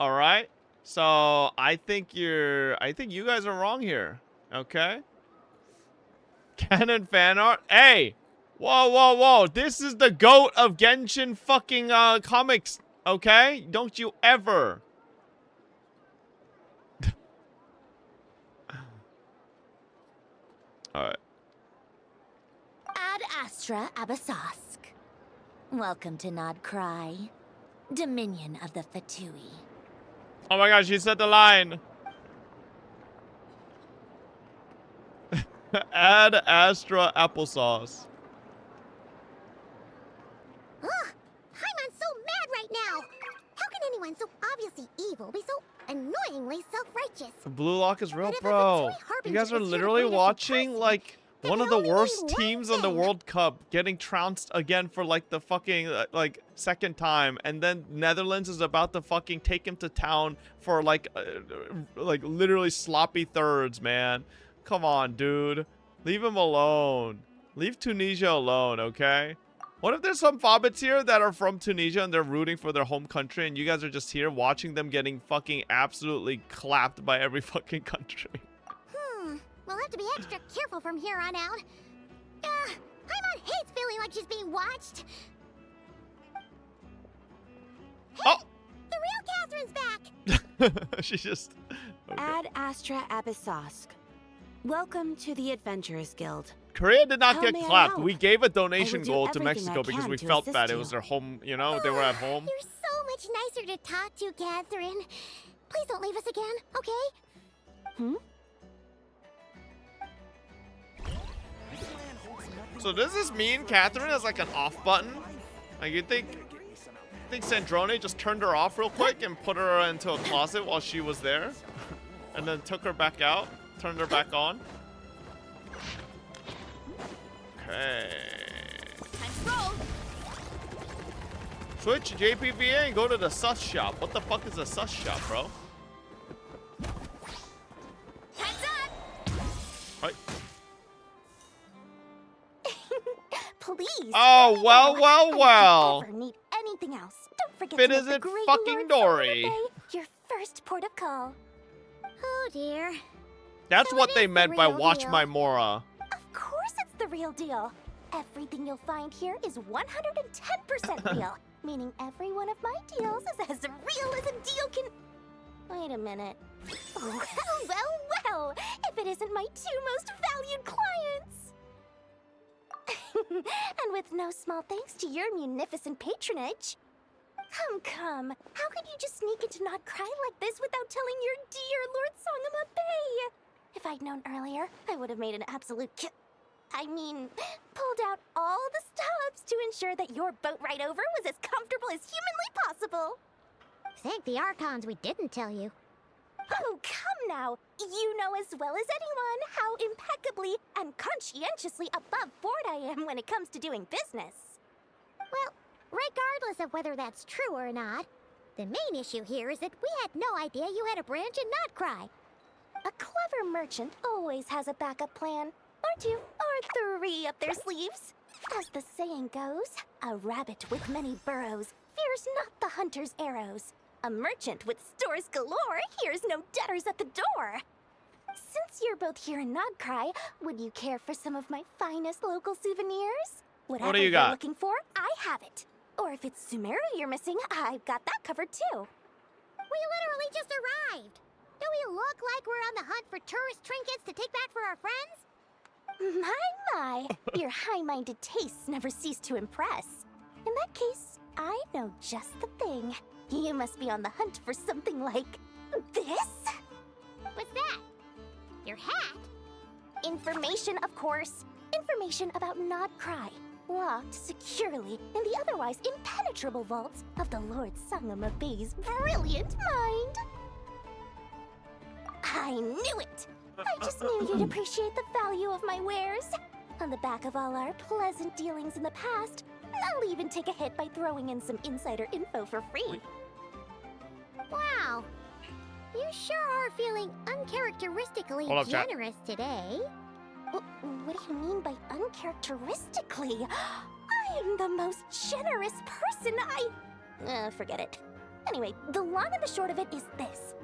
All right. So I think you guys are wrong here. Okay. Canon fan art. Hey. Whoa, whoa, whoa. This is the GOAT of Genshin fucking comics. Okay? Don't you ever. Alright. Ad Astra Abasask. Welcome to nordkraio, Dominion of the Fatui. Oh my gosh, she said the line. Ad Astra applesauce. Ugh, Paimon's so mad right now. How can anyone anyone so obviously evil be so annoyingly self-righteous? The blue lock is real, But if a bro. Victory You Harbinger guys are is here to literally grant us a watching person, like one of the only worst mean one teams in the thing. World Cup getting trounced again for like the fucking like second time, and then Netherlands is about to fucking take him to town for like literally sloppy thirds, man. Come on, dude. Leave him alone. Leave Tunisia alone, okay? What if there's some Fobbits here that are from Tunisia and they're rooting for their home country, and you guys are just here watching them getting fucking absolutely clapped by every fucking country? We'll have to be extra careful from here on out. Paimon hates feeling like she's being watched. Hey, oh! The real Catherine's back! She just... Okay. Ad Astra Abyssosk. Welcome to the Adventurers Guild. Korea did not How get may I clapped. help? We gave a I donation will do goal to everything Mexico I because can we to felt assist that it you. was their home, you know, they were at home. You're so much nicer to talk to, Catherine. Please don't leave us again, okay? So does this mean Catherine has like an off button? Like you think Sandrone just turned her off real quick and put her into a closet while she was there? And then took her back out, turned her back on? Okay. Time to roll. Switch JPVA and go to the sus shop. What the fuck is a sus shop, bro? Time's up. Right. Please. Oh, well, well, If well. you ever need anything else, don't forget If it to let the isn't great fucking Lord Dory. Solomon Bay your first port of call. Oh dear. That's So what it they is the meant by real watch deal. my Mora. Of course it's the real deal. Everything you'll find here is 110% real, meaning every one of my deals is as real as a deal can... Wait a minute. Well, if it isn't my two most valued clients. And with no small thanks to your munificent patronage. Come. How could you just sneak into Nordkraio like this without telling your dear Lord Sangama Bay? If I'd known earlier, I would have made an absolute pulled out all the stops to ensure that your boat ride over was as comfortable as humanly possible. Thank the Archons we didn't tell you. Oh, come now. You know as well as anyone how impeccably and conscientiously above board I am when it comes to doing business. Well, regardless of whether that's true or not, the main issue here is that we had no idea you had a branch in Nordkraio. A clever merchant always has a backup plan, or two, or three up their sleeves. As the saying goes, a rabbit with many burrows fears not the hunter's arrows. A merchant with stores galore hears no debtors at the door. Since you're both here in Nordkraio, would you care for some of my finest local souvenirs? Whatever do you you're got? looking for, I have it. Or if it's Sumeru you're missing, I've got that covered too. We literally just arrived. Do we look like we're on the hunt for tourist trinkets to take back for our friends? My, your high-minded tastes never cease to impress. In that case, I know just the thing. You must be on the hunt for something like this? What's that? Your hat? Information, of course. Information about Nordkraio, locked securely in the otherwise impenetrable vaults of the Lord Sangama Bay's brilliant mind. I knew it! I just knew you'd appreciate the value of my wares. On the back of all our pleasant dealings in the past, I'll even take a hit by throwing in some insider info for free. Wow. You sure are feeling uncharacteristically Hold up, chat. generous today. What do you mean by uncharacteristically? I am the most generous person forget it. Anyway, the long and the short of it is this.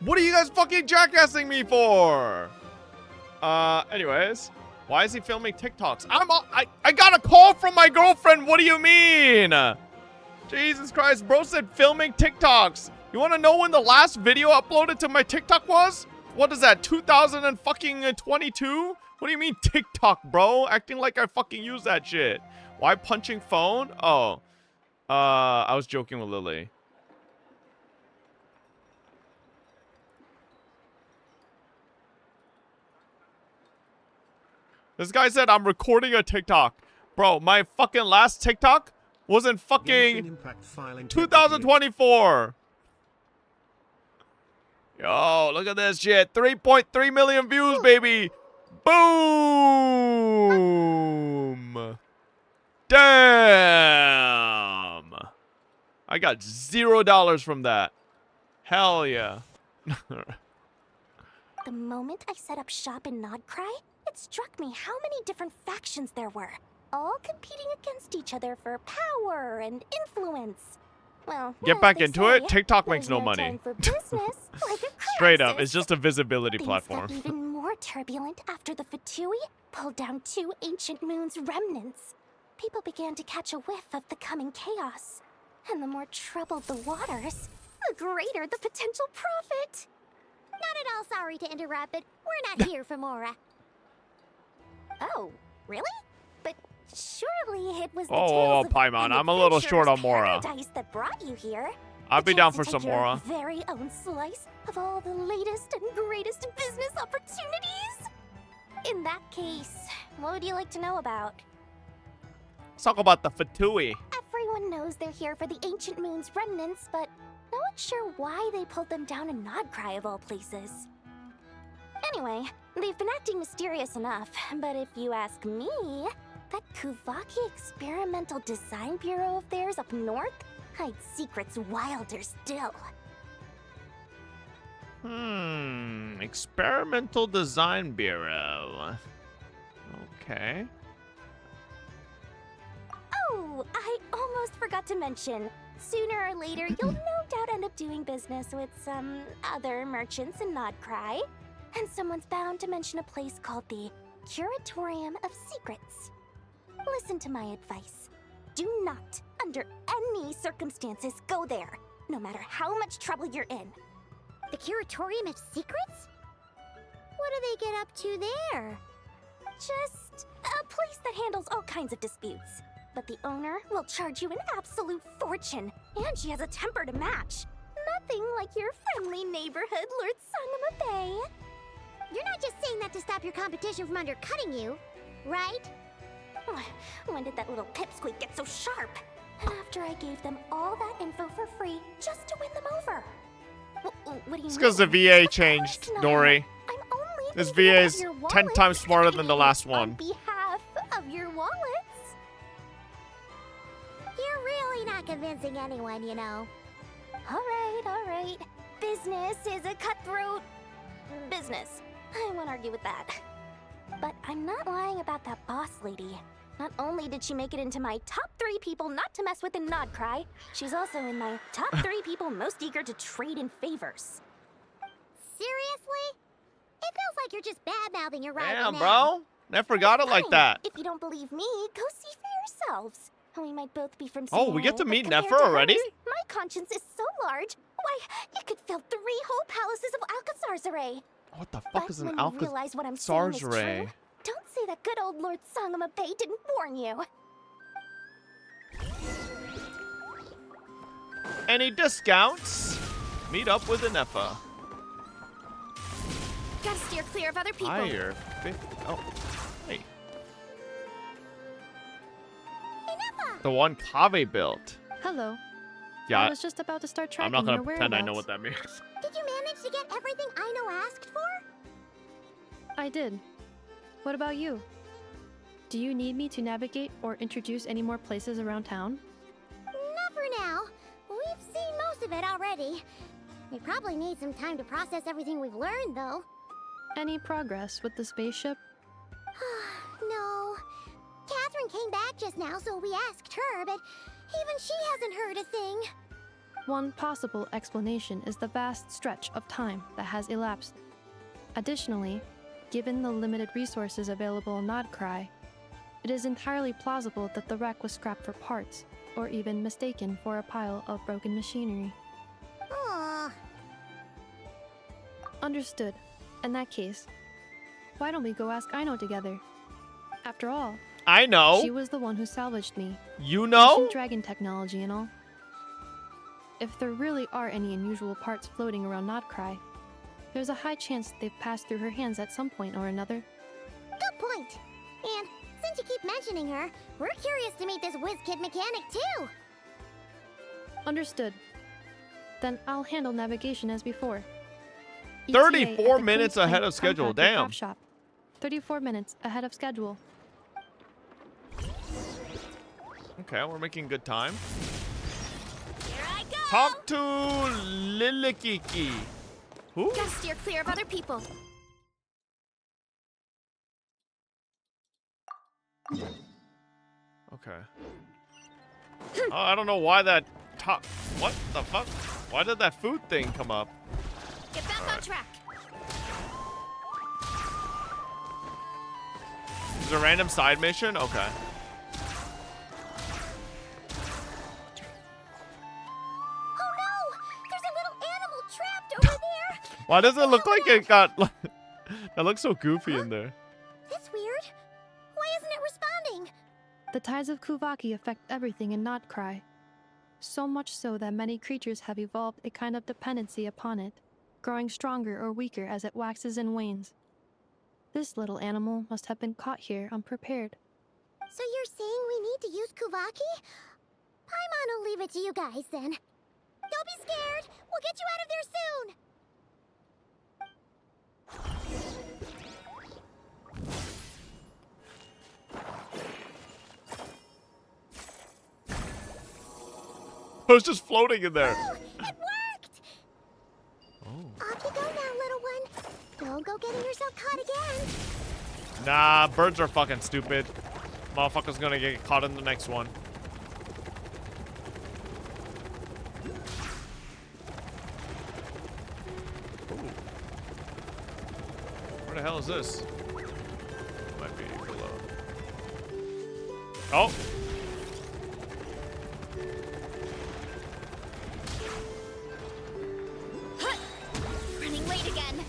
What are you guys fucking jackassing me for? Anyways. Why is he filming TikToks? I got a call from my girlfriend. What do you mean? Jesus Christ, bro said filming TikToks. You want to know when the last video uploaded to my TikTok was? What is that, 2022? What do you mean TikTok, bro? Acting like I fucking use that shit. Why punching phone? Oh. I was joking with Lily. This guy said I'm recording a TikTok. Bro, my fucking last TikTok was in fucking 2024. Yo, look at this shit. 3.3 million views, baby. Boom. Damn. I got $0 from that. Hell yeah. The moment I set up shop in Nordkraio, it struck me how many different factions there were, all competing against each other for power and influence. Well, get back into it. TikTok makes no money. Time for business, like a Straight up, crisis. it's just a visibility Things platform. got even more turbulent after the Fatui pulled down 2 ancient moons' remnants. People began to catch a whiff of the coming chaos, and the more troubled the waters, the greater the potential profit. Not at all sorry to interrupt, but we're not here for Mora. Oh, really? But surely it was the tales of Paimon, an I'm a little short on Mora. paradise that brought you here. I'd be The down chance for to some take your Mora. very own slice of all the latest and greatest business opportunities. In that case, what would you like to know about? Let's talk about the Fatui. Everyone knows they're here for the ancient moon's remnants, but no one's sure why they pulled them down in Nordkraio of all places. Anyway, they've been acting mysterious enough, but if you ask me, that Kuvaki Experimental Design Bureau of theirs up north hides secrets wilder still. Experimental Design Bureau. Okay. Oh, I almost forgot to mention. Sooner or later, you'll no doubt end up doing business with some other merchants in Nordkraio. And someone's bound to mention a place called the Curatorium of Secrets. Listen to my advice. Do not, under any circumstances, go there, no matter how much trouble you're in. The Curatorium of Secrets? What do they get up to there? Just a place that handles all kinds of disputes. But the owner will charge you an absolute fortune, and she has a temper to match. Nothing like your friendly neighborhood, Lord Sangama Bay. You're not just saying that to stop your competition from undercutting you, right? When did that little pipsqueak get so sharp? After I gave them all that info for free just to win them over. What do you It's because the VA changed, Dory. This VA is 10 times smarter than the last one. On behalf of your wallets. You're really not convincing anyone, you know. All right. Business is a cutthroat business. I won't argue with that. But I'm not lying about that boss lady. Not only did she make it into my top 3 people not to mess with in Nordkraio, she's also in my top 3 people most eager to trade in favors. Seriously? It feels like you're just bad-mouthing your rival Damn, now. bro. Never forgot it like Fine. that. If you don't believe me, go see for yourselves. We might both be from Oh, we get to Sierra, meet but compared Nefer to already? hers, my conscience is so large. Why, you could fill 3 whole palaces of Alcazar's array. What the fuck is an when you realize what I'm saying is true, Alcazar's? don't say that good old Lord Sangama Bay didn't warn you. Any discounts? Meet up with Anefa. Gotta steer clear of other people. Higher. Oh, hey. The one Kave built. Hello. Yeah. I was just about to start tracking I'm not gonna your pretend I know whereabouts. what that means. Did you manage to get everything Aino asked for? I did. What about you? Do you need me to navigate or introduce any more places around town? Not for now. We've seen most of it already. We probably need some time to process everything we've learned, though. Any progress with the spaceship? No. Catherine came back just now, so we asked her, but even she hasn't heard a thing. One possible explanation is the vast stretch of time that has elapsed. Additionally, given the limited resources available in Nordkraio, it is entirely plausible that the wreck was scrapped for parts, or even mistaken for a pile of broken machinery. Aw. Understood. In that case, why don't we go ask Aino together? After all, I know. she was the one who salvaged me. You know? Ancient dragon technology and all. If there really are any unusual parts floating around Nordkraio, there's a high chance they've passed through her hands at some point or another. Good point. And since you keep mentioning her, we're curious to meet this whiz-kid mechanic too. Understood. Then I'll handle navigation as before. 34 minutes ahead of schedule. Damn. Shop. 34 minutes ahead of schedule. Okay, we're making good time. Here I go! Talk to Lilikiki. Who? Gotta steer clear of other people. Okay. Oh, I don't know why that top. What the fuck? Why did that food thing come up? Get back on track. Is it a random side mission? Okay. Oh no! There's a little animal trapped over there! Why does it look like it got? That looks so goofy in there. That's weird. Why isn't it responding? The tides of Kuvaki affect everything in Nordkraio. So much so that many creatures have evolved a kind of dependency upon it, growing stronger or weaker as it waxes and wanes. This little animal must have been caught here unprepared. So you're saying we need to use Kuvaki? Paimon will leave it to you guys then. Don't be scared. We'll get you out of there soon. I was just floating in there. Oh, it worked! Oh. Off you go now, little one. Don't go getting yourself caught again. Nah, birds are fucking stupid. Motherfucker's gonna get caught in the next one. Ooh. Where the hell is this? Might be below. Oh! Running late again.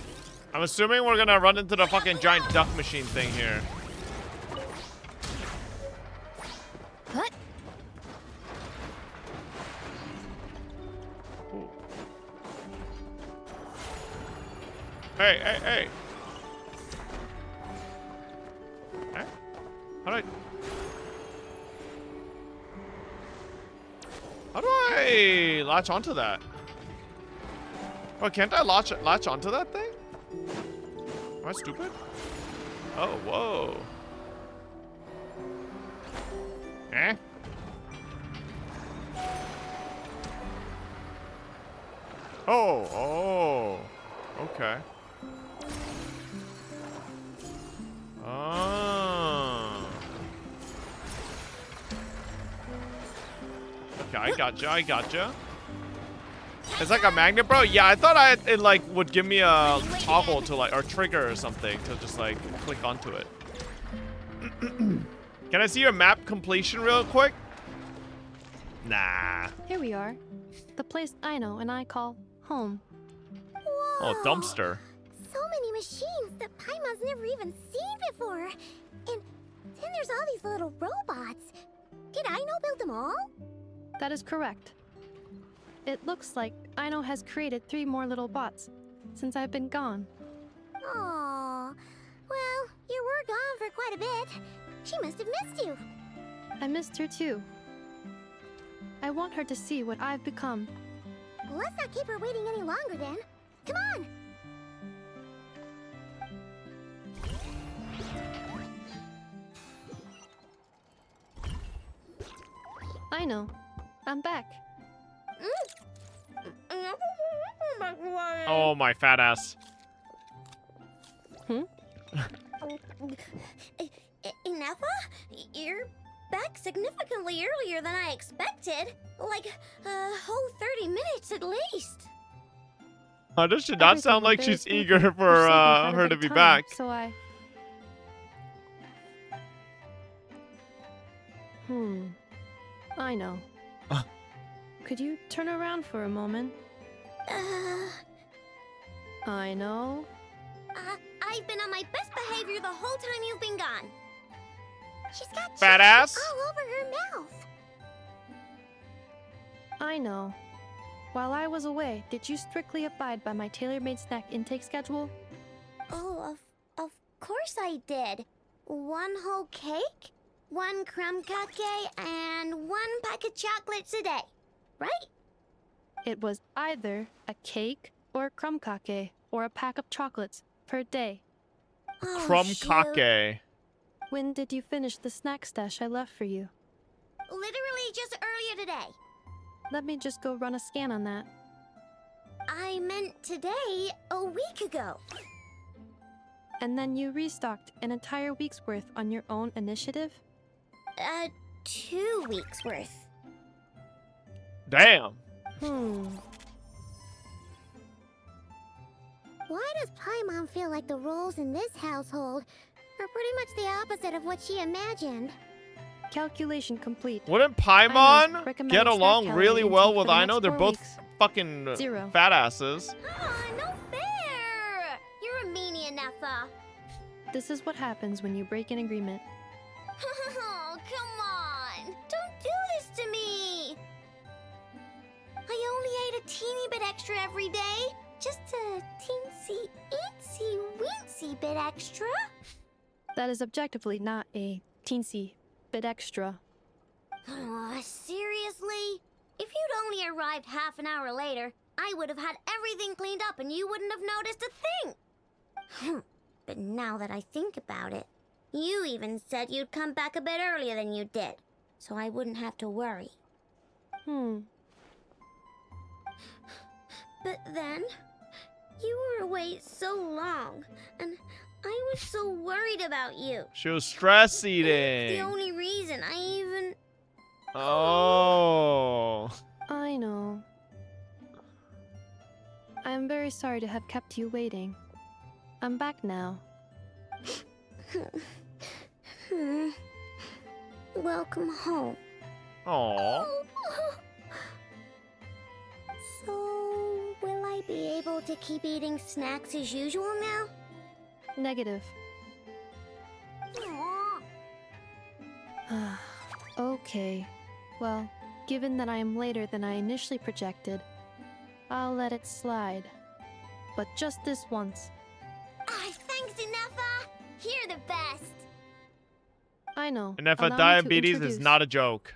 I'm assuming we're gonna run into the fucking giant duck machine thing here. What? Ooh. Hey, hey, hey! Hey? How do I latch onto that? Oh, can't I latch onto that thing? Am I stupid? Oh, whoa. Eh? Oh, oh. Okay. Oh. Okay, I gotcha. It's like a magnet, bro? Yeah, I thought it like would give me a toggle to like, or trigger or something to just like click onto it. Can I see your map completion real quick? Nah. Here we are. The place Aino and I call home. Whoa. Oh, dumpster. So many machines that Paimon's never even seen before. And then there's all these little robots. Did Aino build them all? That is correct. It looks like Aino has created 3 more little bots since I've been gone. Aww. Well, you were gone for quite a bit. She must have missed you. I missed her too. I want her to see what I've become. Well, let's not keep her waiting any longer then. Come on! Aino, I'm back. Oh, my fat ass. Inafa? You're back significantly earlier than I expected. Like, a whole 30 minutes at least. Does she not sound like she's eager for her to be time, back? So I know. Could you turn around for a moment? I know. I've been on my best behavior the whole time you've been gone. She's got Fat ass? all over her mouth. I know. While I was away, did you strictly abide by my tailor-made snack intake schedule? Oh, of course I did. 1 whole cake, 1 crumb cake, and 1 pack of chocolates a day, right? It was either a cake or a crumb cake or a pack of chocolates per day. Oh, Crumb shoot. cake. When did you finish the snack stash I left for you? Literally just earlier today. Let me just go run a scan on that. I meant today, a week ago. And then you restocked an entire week's worth on your own initiative? 2 weeks worth. Damn. Why does Paimon feel like the roles in this household are pretty much the opposite of what she imagined? Calculation complete. Wouldn't Paimon get along really well with Aino? They're both fucking fat asses. No fair! You're a meanie, Nefa. This is what happens when you break an agreement. Oh, come on! Don't do this to me! I only ate a teeny bit extra every day. Just a teensy, itsy, weensy bit extra. That is objectively not a teensy bit extra. Seriously? If you'd only arrived half an hour later, I would have had everything cleaned up and you wouldn't have noticed a thing. But now that I think about it, you even said you'd come back a bit earlier than you did, so I wouldn't have to worry. But then, you were away so long, and I was so worried about you. She was stress The eating. only reason I even... Oh. I know. I am very sorry to have kept you waiting. I'm back now. Welcome home. Aww. So, will I be able to keep eating snacks as usual now? Negative. Aw. Okay. Well, given that I am later than I initially projected, I'll let it slide. But just this once. Thanks, Inefa! You're the best! I know. And if Allow a me to diabetes is introduce- not a joke.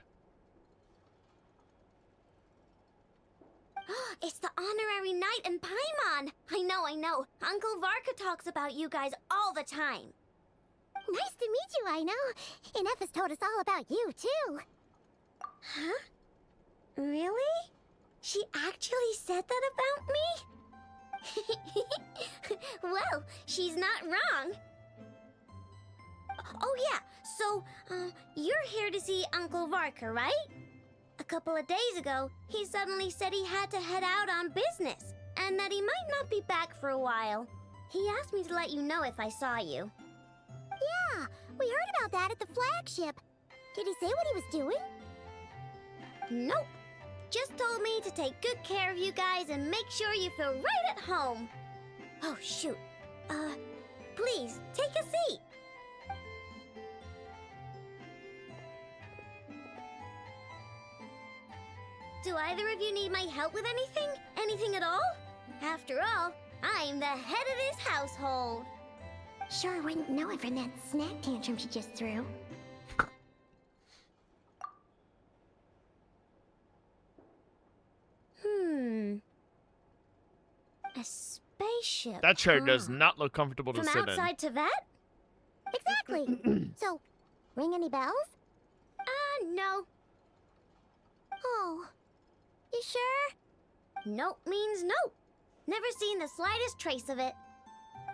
It's the honorary knight and Paimon! I know. Uncle Varka talks about you guys all the time. Nice to meet you, I know. Inefa's told us all about you, too. Huh? Really? She actually said that about me? Well, she's not wrong. Oh yeah, so, you're here to see Uncle Varka, right? A couple of days ago, he suddenly said he had to head out on business, and that he might not be back for a while. He asked me to let you know if I saw you. Yeah, we heard about that at the flagship. Did he say what he was doing? Nope. Just told me to take good care of you guys and make sure you feel right at home. Oh, shoot. Please, take a seat. Do either of you need my help with anything? Anything at all? After all, I'm the head of this household. Sure wouldn't know it from that snack tantrum she just threw. A spaceship. That chair does not look comfortable to From sit in. outside to that? Exactly. So, ring any bells? No. Oh, you sure? Nope means nope. Never seen the slightest trace of it.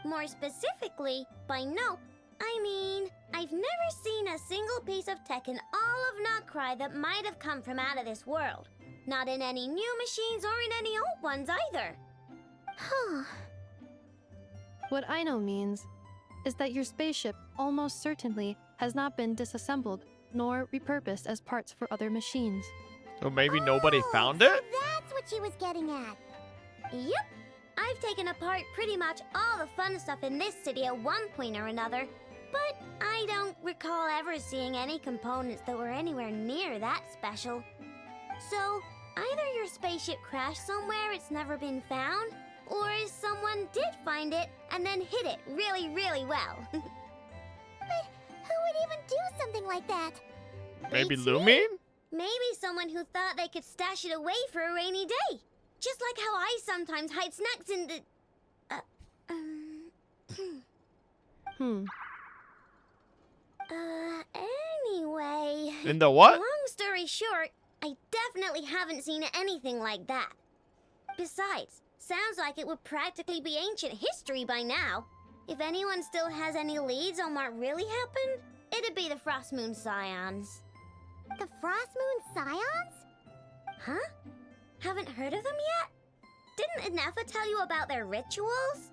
More specifically, by nope, I mean, I've never seen a single piece of tech in all of nordkraio that might have come from out of this world. Not in any new machines or in any old ones either. Huh. What I know means is that your spaceship almost certainly has not been disassembled nor repurposed as parts for other machines. So maybe nobody found it? That's what she was getting at. Yep. I've taken apart pretty much all the fun stuff in this city at one point or another, but I don't recall ever seeing any components that were anywhere near that special. So, either your spaceship crashed somewhere it's never been found, or someone did find it and then hid it really, really well. But who would even do something like that? Maybe Beats Lumine? me. Maybe someone who thought they could stash it away for a rainy day. Just like how I sometimes hide snacks in the... Anyway... In the what? Long story short, I definitely haven't seen anything like that. Besides, sounds like it would practically be ancient history by now. If anyone still has any leads on what really happened, it'd be the Frost Moon Scions. The Frost Moon Scions? Huh? Haven't heard of them yet? Didn't Inefa tell you about their rituals?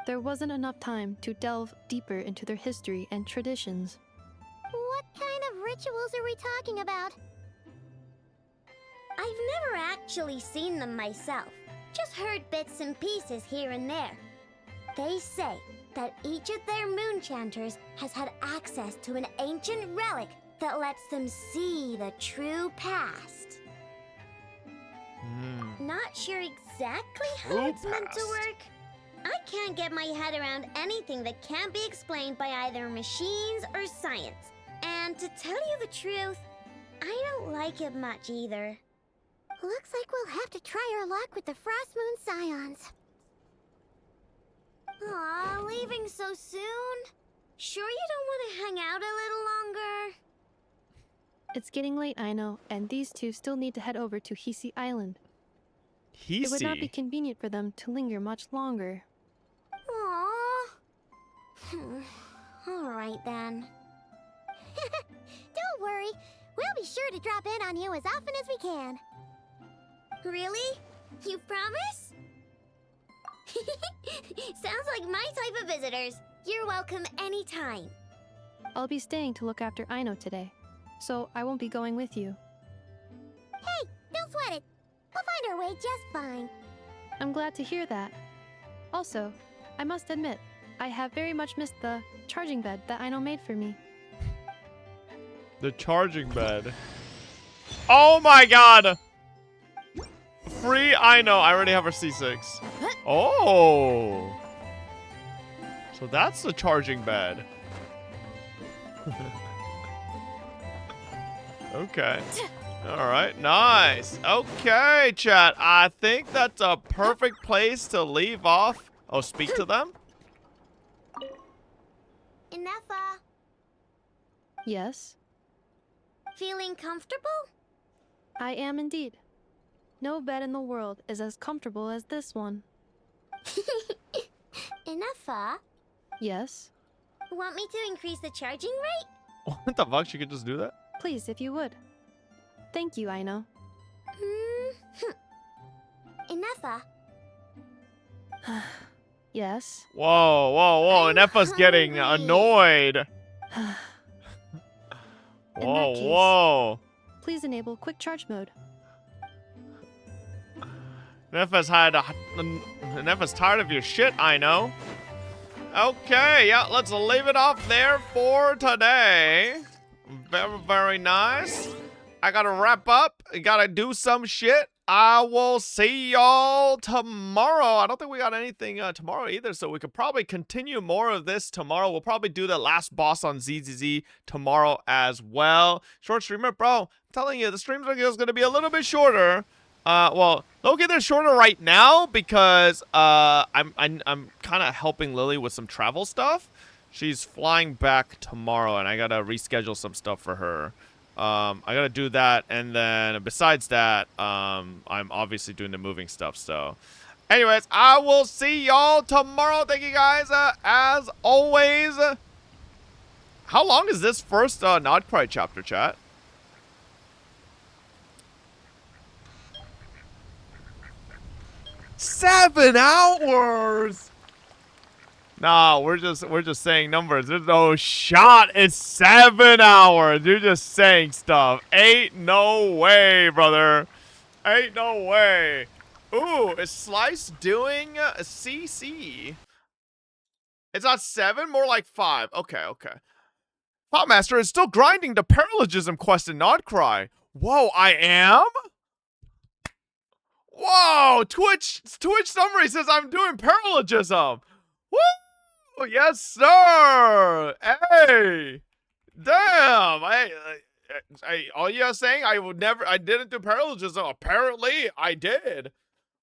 There wasn't enough time to delve deeper into their history and traditions. What kind of rituals are we talking about? I've never actually seen them myself, just heard bits and pieces here and there. They say that each of their moon chanters has had access to an ancient relic that lets them see the true past. Not sure exactly how it's meant to work. I can't get my head around anything that can't be explained by either machines or science. And to tell you the truth, I don't like it much either. Looks like we'll have to try our luck with the Frost Moon Scions. Aw, leaving so soon? Sure you don't want to hang out a little longer? It's getting late, I know, and these two still need to head over to Hisi Island. Hisi? It would not be convenient for them to linger much longer. Aww. Alright then. Don't worry, we'll be sure to drop in on you as often as we can. Really? You promise? Sounds like my type of visitors. You're welcome anytime. I'll be staying to look after Aino today, so I won't be going with you. Hey, don't sweat it. We'll find our way just fine. I'm glad to hear that. Also, I must admit, I have very much missed the charging bed that Aino made for me. The charging bed. Oh my god! Free Aino. I already have her C6. Oh! So that's the charging bed. Okay. Alright, nice. Okay, chat. I think that's a perfect place to leave off. Oh, speak to them? Inefa, Yes, feeling comfortable? I am indeed. No bed in the world is as comfortable as this one. Inefa, Yes, want me to increase the charging rate? What the fuck? She could just do that? please, if you would. Thank you, Aino. Inefa, Yes. Whoa, whoa, whoa. Nefa's getting annoyed. In Whoa, that case, whoa. please enable quick charge mode. Nefa's tired of your shit, I know. Okay, yeah, let's leave it off there for today. Very, very nice. I gotta wrap up. I gotta do some shit. I will see y'all tomorrow. I don't think we got anything tomorrow either, so we could probably continue more of this tomorrow. We'll probably do the last boss on ZZZ tomorrow as well. Short streamer, bro. I'm telling you, the streams are just gonna be a little bit shorter. Well, okay, they're shorter right now because I'm kind of helping Lily with some travel stuff. She's flying back tomorrow, and I gotta reschedule some stuff for her. I gotta do that, and then besides that, I'm obviously doing the moving stuff. So, anyways, I will see y'all tomorrow. Thank you guys, as always. How long is this first nordkraio chapter, chat? $7 hours. Nah, we're just saying numbers. There's no shot it's 7 hours. You're just saying stuff. Ain't no way, brother. Ain't no way. Ooh, is Slice doing a CC? It's not 7, more like 5. Okay, okay. Popmaster is still grinding the paralogism quest in nordkraio. Whoa, I am? Whoa, Twitch summary says I'm doing paralogism. Woo! Yes, sir. Hey, damn. All you are saying I didn't do paralogism. Apparently, I did.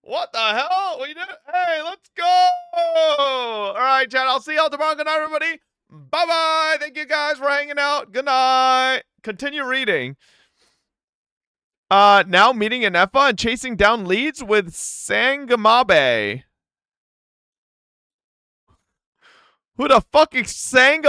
What the hell? We did. Hey, let's go. All right, chat. I'll see y'all tomorrow. Good night, everybody. Bye bye. Thank you guys for hanging out. Good night. Continue reading. Now meeting Inefa and chasing down leads with Sangamabe. Who the fuck is Sangamabe?